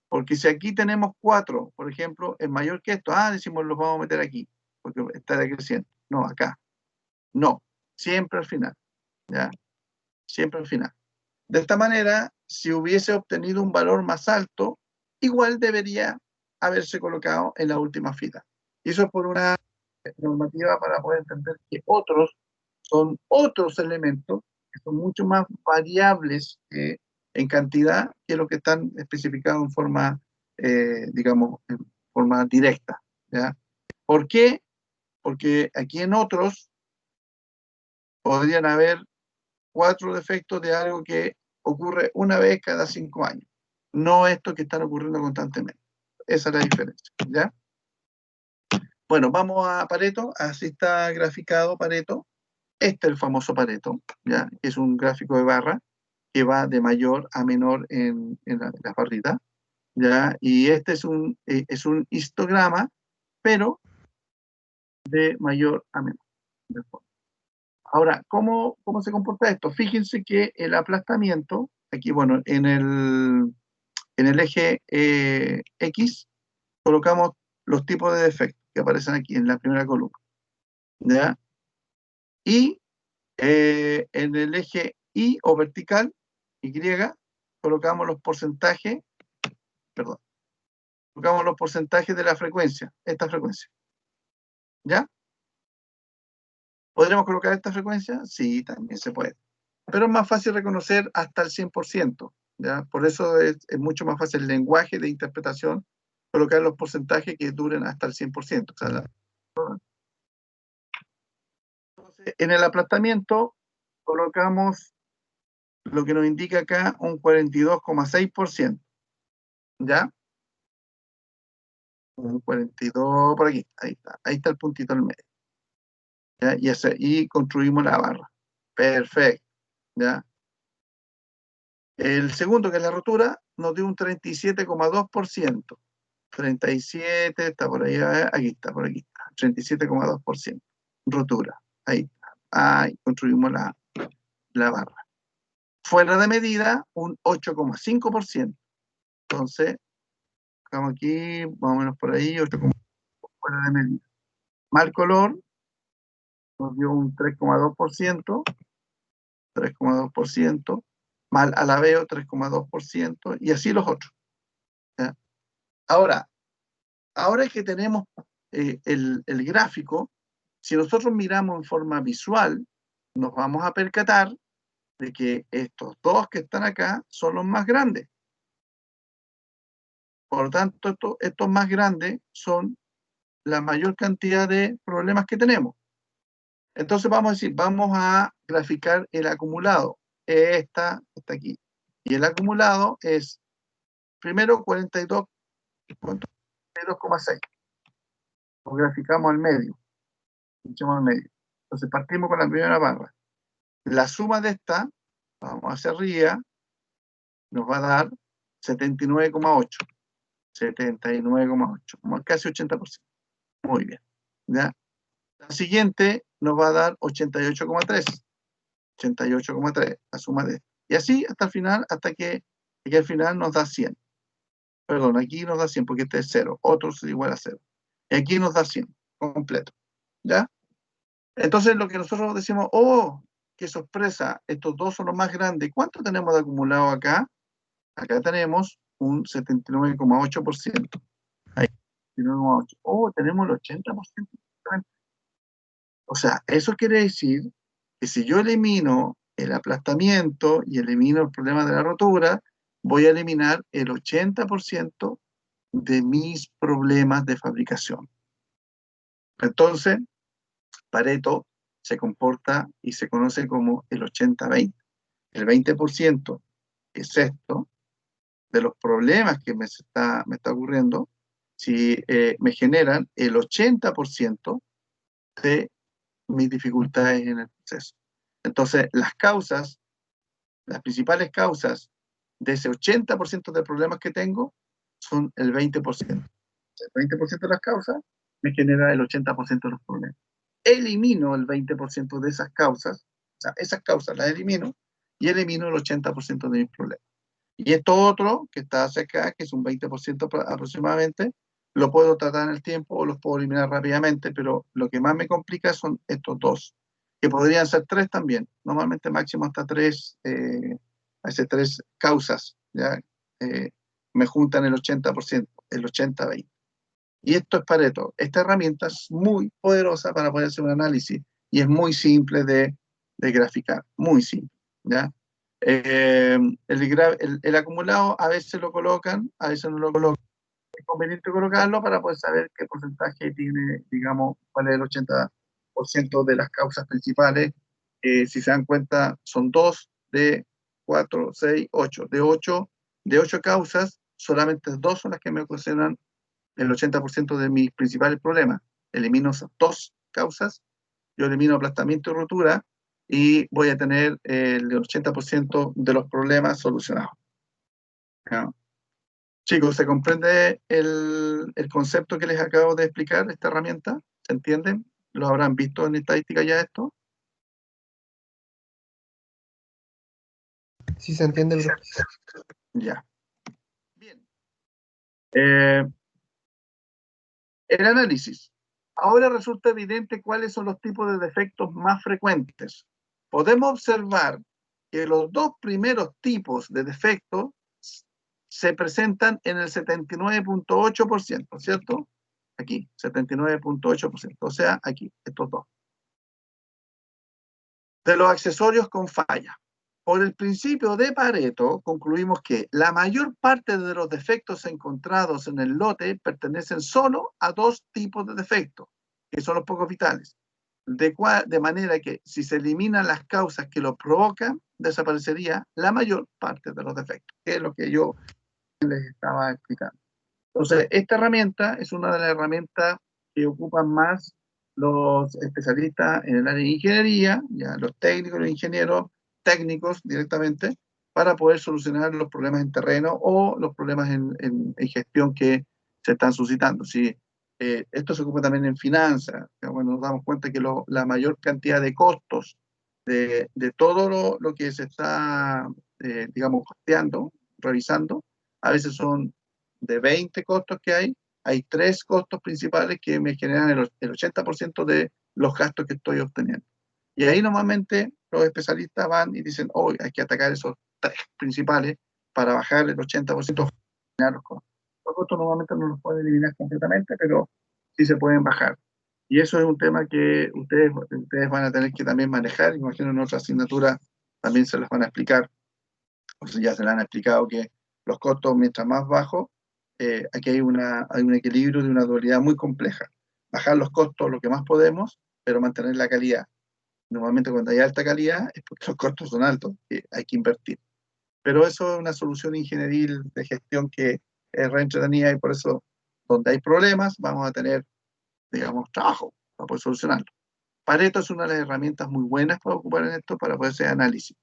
Porque si aquí tenemos 4, por ejemplo, es mayor que esto, decimos los vamos a meter aquí, porque está decreciente. No, acá. No, siempre al final, ¿ya? Siempre al final. De esta manera, si hubiese obtenido un valor más alto, igual debería haberse colocado en la última fila. Y eso es por una normativa para poder entender que otros son otros elementos que son mucho más variables en cantidad que lo que están especificados en forma, digamos, en forma directa, ¿ya? ¿Por qué? Porque aquí en otros podrían haber 4 defectos de algo que ocurre una vez cada 5 años. No estos que están ocurriendo constantemente. Esa es la diferencia, ¿ya? Bueno, vamos a Pareto. Así está graficado Pareto. Este es el famoso Pareto, ¿ya? Que es un gráfico de barra que va de mayor a menor en las barritas, ¿ya? Y este es un histograma, pero de mayor a menor. Ahora, ¿cómo se comporta esto? Fíjense que el aplastamiento, aquí, bueno, en el eje X, colocamos los tipos de defectos que aparecen aquí en la primera columna, ¿ya? Y en el eje Y o vertical, Y, colocamos los porcentajes, perdón, colocamos los porcentajes de la frecuencia, esta frecuencia, ¿ya? ¿Podremos colocar esta frecuencia? Sí, también se puede. Pero es más fácil reconocer hasta el 100%, ¿ya? Por eso es mucho más fácil el lenguaje de interpretación, colocar los porcentajes que duren hasta el 100%. O sea, entonces, en el aplastamiento colocamos lo que nos indica acá un 42,6%, ¿ya? Un 42 por aquí, ahí está el puntito al medio, ¿ya? Y construimos la barra. Perfecto, ¿ya? El segundo, que es la rotura, nos dio un 37,2%. 37, está por ahí, aquí está, por aquí está, 37,2%. Rotura, ahí está. Ahí construimos la barra. Fuera de medida, un 8,5%. Entonces, estamos aquí, más o menos por ahí, 8,5% fuera de medida. Mal color, nos dio un 3,2%. 3,2%. Mal alabeo, 3,2%. Y así los otros, ¿ya? Ahora que tenemos el gráfico, si nosotros miramos en forma visual, nos vamos a percatar de que estos dos que están acá son los más grandes. Por lo tanto, estos más grandes son la mayor cantidad de problemas que tenemos. Entonces vamos a decir, vamos a graficar el acumulado. Esta está aquí. Y el acumulado es, primero, 42,6. Lo graficamos al medio. Al medio. Entonces partimos con la primera barra. La suma de esta, vamos hacia arriba, nos va a dar 79,8. 79,8, casi 80%. Muy bien, ¿ya? La siguiente nos va a dar 88,3. 88,3, la suma de esta. Y así hasta el final, hasta que aquí al final nos da 100. Perdón, aquí nos da 100 porque este es 0. Otros es igual a 0. Y aquí nos da 100, completo. ¿Ya? Entonces lo que nosotros decimos, oh, qué sorpresa, estos dos son los más grandes. ¿Cuánto tenemos de acumulado acá? Acá tenemos un 79,8%. Ahí, 79,8%. Oh, tenemos el 80%. O sea, eso quiere decir que si yo elimino el aplastamiento y elimino el problema de la rotura, voy a eliminar el 80% de mis problemas de fabricación. Entonces, Pareto se comporta y se conoce como el 80-20. El 20% es esto, de los problemas que me está ocurriendo, si me generan el 80% de mis dificultades en el proceso. Entonces, las principales causas de ese 80% de problemas que tengo son el 20%. El 20% de las causas me genera el 80% de los problemas. Elimino el 20% de esas causas, o sea, esas causas las elimino y elimino el 80% de mis problemas. Y esto otro, que está hacia acá, que es un 20% aproximadamente, lo puedo tratar en el tiempo o los puedo eliminar rápidamente, pero lo que más me complica son estos dos. que podrían ser 3 también. Normalmente máximo hasta 3, a veces 3 causas, ¿ya? Me juntan el 80%, el 80-20. Y esto es Pareto. Esta herramienta es muy poderosa para poder hacer un análisis y es muy simple de graficar, muy simple, ¿ya? El acumulado a veces lo colocan, a veces no lo colocan. Es conveniente colocarlo para poder saber qué porcentaje tiene, digamos, cuál es el 80% de las causas principales. Si se dan cuenta, son 2 de 4, 6, 8. De 8 causas, solamente 2 son las que me ocasionan el 80% de mis principales problemas. Elimino esas 2 causas, yo elimino aplastamiento y rotura y voy a tener el 80% de los problemas solucionados. ¿Ya? Chicos, ¿se comprende el concepto que les acabo de explicar, esta herramienta? ¿Se entienden? ¿Lo habrán visto en estadística ya esto? Sí se entiende, profe. Ya. Bien. El análisis. Ahora resulta evidente cuáles son los tipos de defectos más frecuentes. Podemos observar que los 2 primeros tipos de defectos se presentan en el 79.8%, ¿cierto? Aquí, 79.8%, o sea, aquí, estos 2. De los accesorios con falla. Por el principio de Pareto, concluimos que la mayor parte de los defectos encontrados en el lote pertenecen solo a 2 tipos de defectos, que son los pocos vitales. De manera que si se eliminan las causas que los provocan, desaparecería la mayor parte de los defectos, que es lo que yo les estaba explicando. Entonces, esta herramienta es una de las herramientas que ocupan más los especialistas en el área de ingeniería, ya los técnicos, los ingenieros técnicos directamente, para poder solucionar los problemas en terreno o los problemas en gestión que se están suscitando. Si, esto se ocupa también en finanzas. Bueno, nos damos cuenta que la mayor cantidad de costos de todo lo que se está, digamos, costeando, revisando, a veces son de 20 costos que hay 3 costos principales que me generan el 80% de los gastos que estoy obteniendo. Y ahí normalmente los especialistas van y dicen, hoy hay que atacar esos 3 principales para bajar el 80% de los costos. Los costos normalmente no los pueden eliminar completamente, pero sí se pueden bajar. Y eso es un tema que ustedes van a tener que también manejar. Imagino en otra asignatura también se les van a explicar, o sea, ya se les han explicado que los costos, mientras más bajos, aquí hay un equilibrio de una dualidad muy compleja. Bajar los costos lo que más podemos, pero mantener la calidad. Normalmente cuando hay alta calidad es porque los costos son altos, hay que invertir. Pero eso es una solución ingenieril de gestión que es re entretenida y por eso donde hay problemas vamos a tener, digamos, trabajo para poder solucionarlo. Pareto es una de las herramientas muy buenas para ocupar en esto, para poder hacer análisis.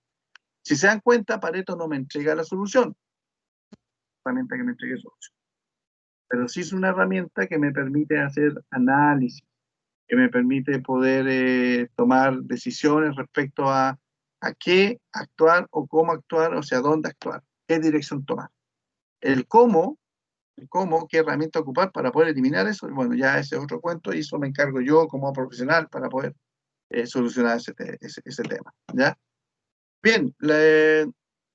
Si se dan cuenta, Pareto no me entrega la solución, herramienta que me entregue solución, pero sí es una herramienta que me permite hacer análisis, que me permite poder tomar decisiones respecto a qué actuar o cómo actuar, o sea, dónde actuar, qué dirección tomar. El cómo, qué herramienta ocupar para poder eliminar eso, bueno, ya ese es otro cuento y eso me encargo yo como profesional para poder solucionar ese tema, ¿ya? Bien,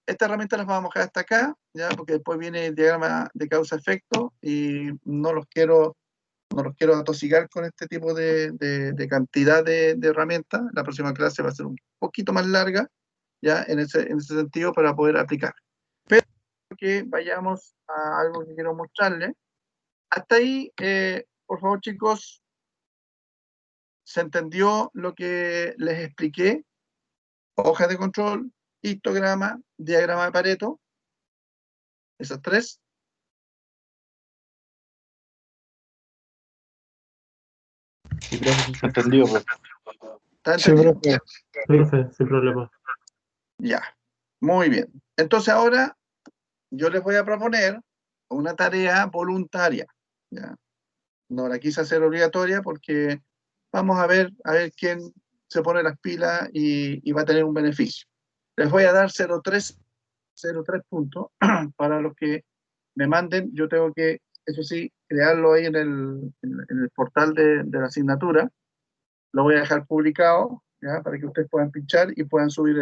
esta herramienta las vamos a dejar hasta acá, ¿ya? Porque después viene el diagrama de causa-efecto y no los quiero atosigar con este tipo de cantidad de herramientas. La próxima clase va a ser un poquito más larga, ya en ese sentido, para poder aplicar. Pero que vayamos a algo que quiero mostrarles. Hasta ahí, por favor, chicos, ¿se entendió lo que les expliqué? Hoja de control, histograma, diagrama de Pareto, esas 3. Sí, profe. Entendido, pues. ¿Está Sí, entendido? profe. Profe, sin problema. Ya, muy bien. Entonces ahora yo les voy a proponer una tarea voluntaria, ¿ya? No la quise hacer obligatoria porque vamos a ver quién se pone las pilas y va a tener un beneficio. Les voy a dar 0,3 puntos para los que me manden. Yo tengo que, eso sí, crearlo ahí en el portal de la asignatura. Lo voy a dejar publicado ¿ya? Para que ustedes puedan pinchar y puedan subir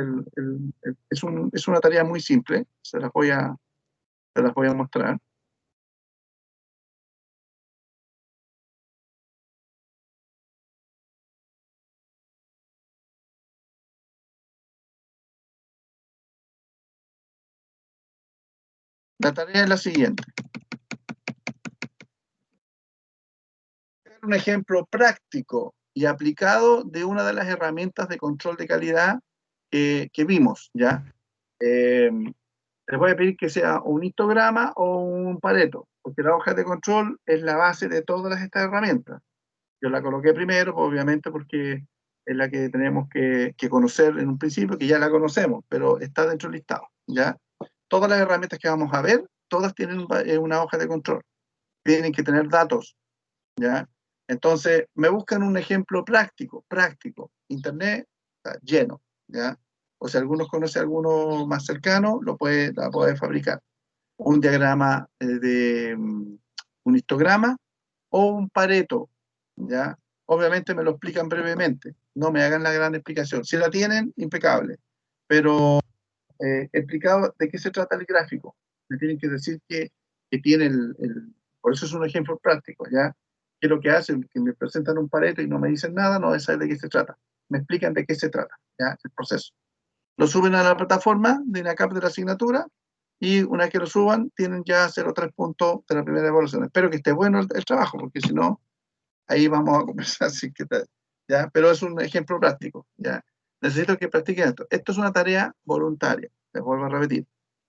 es una tarea muy simple, se las voy a mostrar. La tarea es la siguiente. Un ejemplo práctico y aplicado de una de las herramientas de control de calidad que vimos, ¿ya? Les voy a pedir que sea un histograma o un Pareto, porque la hoja de control es la base de todas estas herramientas. Yo la coloqué primero, obviamente, porque es la que tenemos que conocer en un principio, que ya la conocemos, pero está dentro del listado, ¿ya? Todas las herramientas que vamos a ver, todas tienen una hoja de control. Tienen que tener datos, ¿ya? Entonces, me buscan un ejemplo práctico. Internet está lleno, ¿ya? O si algunos conocen alguno más cercano, la puede fabricar. Un diagrama un histograma o un Pareto, ¿ya? Obviamente me lo explican brevemente, no me hagan la gran explicación. Si la tienen, impecable. Pero explicado de qué se trata el gráfico. Me tienen que decir que tiene por eso es un ejemplo práctico, ¿ya? ¿Qué es lo que hacen? Que me presentan un Pareto y no me dicen nada, no saben de qué se trata. Me explican de qué se trata, ¿ya? El proceso. Lo suben a la plataforma de INACAP de la asignatura y una vez que lo suban, tienen ya 0,3 puntos de la primera evaluación. Espero que esté bueno el trabajo, porque si no, ahí vamos a conversar, ¿ya? Pero es un ejemplo práctico, ¿ya? Necesito que practiquen esto. Esto es una tarea voluntaria, les vuelvo a repetir.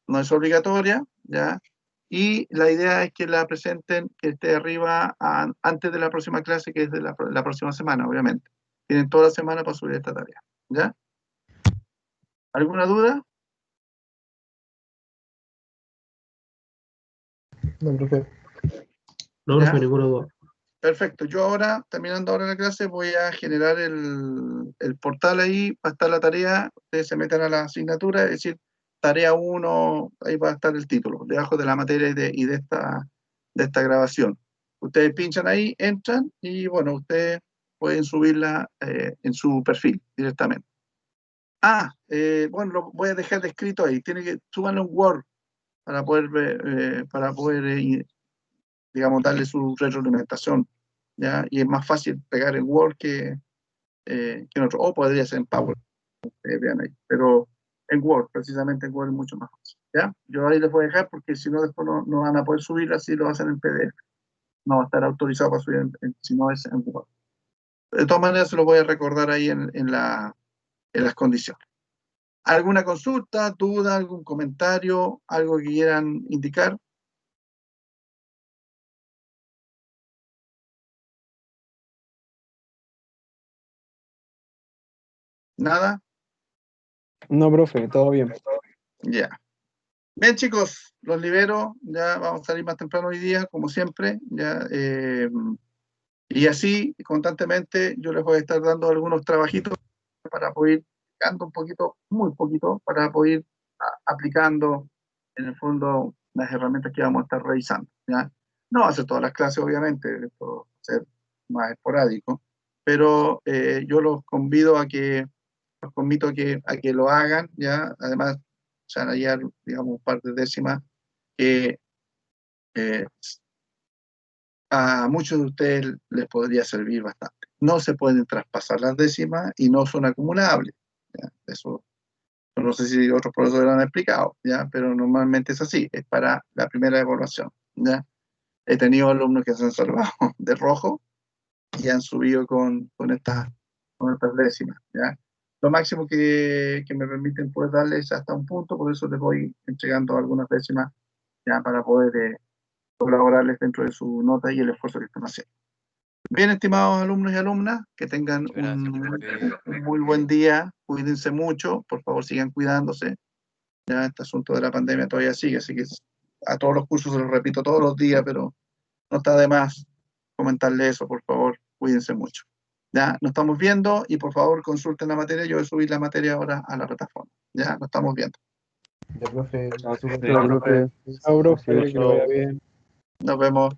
No es obligatoria, ¿ya? Y la idea es que la presenten, que esté arriba antes de la próxima clase, que es de la próxima semana, obviamente. Tienen toda la semana para subir esta tarea, ¿ya? ¿Alguna duda? No, profe. No, ¿Ya? profe, ninguna duda. Perfecto. Yo ahora, terminando ahora la clase, voy a generar el portal ahí, va a estar la tarea, ustedes se meten a la asignatura, es decir, tarea 1, ahí va a estar el título, debajo de la materia y de esta grabación. Ustedes pinchan ahí, entran y bueno, ustedes pueden subirla en su perfil directamente. Bueno, lo voy a dejar descrito ahí, tiene que subanlo en Word para poder digamos, darle su retroalimentación, ¿ya? Y es más fácil pegar en Word que en otro, o podría ser en Power, vean ahí, pero en Word, precisamente en Word es mucho más fácil, ¿ya? Yo ahí les voy a dejar porque si no después no van a poder subir así lo hacen en PDF, no va a estar autorizado para subir si no es en Word. De todas maneras se lo voy a recordar ahí en las condiciones. ¿Alguna consulta, duda, algún comentario, algo que quieran indicar? ¿Nada? No, profe, todo bien. Ya. Bien, chicos, los libero. Ya vamos a salir más temprano hoy día, como siempre. Ya, y así, constantemente, yo les voy a estar dando algunos trabajitos para poder ir aplicando un poquito, muy poquito, para poder ir aplicando, en el fondo, las herramientas que vamos a estar revisando, ¿ya? No va a ser todas las clases, obviamente, esto va a ser más esporádico, pero yo los convido a que lo hagan, ¿ya? Además, se van a hallar, digamos, un par de décimas que eh, a muchos de ustedes les podría servir bastante. No se pueden traspasar las décimas y no son acumulables, ¿ya? Eso no sé si otros profesores lo han explicado, ¿ya? Pero normalmente es así, es para la primera evaluación, ¿ya? He tenido alumnos que se han salvado de rojo y han subido con estas décimas, ¿ya? Lo máximo que me permiten poder darles hasta un punto, por eso les voy entregando algunas décimas ya para poder colaborarles dentro de su nota y el esfuerzo que están haciendo. Bien, estimados alumnos y alumnas, que tengan un muy buen día, cuídense mucho, por favor sigan cuidándose, ya este asunto de la pandemia todavía sigue, así que a todos los cursos se los repito todos los días, pero no está de más comentarle eso, por favor, cuídense mucho. Ya, nos estamos viendo y por favor consulten la materia, yo voy a subir la materia ahora a la plataforma. Ya, nos estamos viendo. Ya, profe, súper Chao, profe. Chao, profe, que le vaya bien. Nos vemos.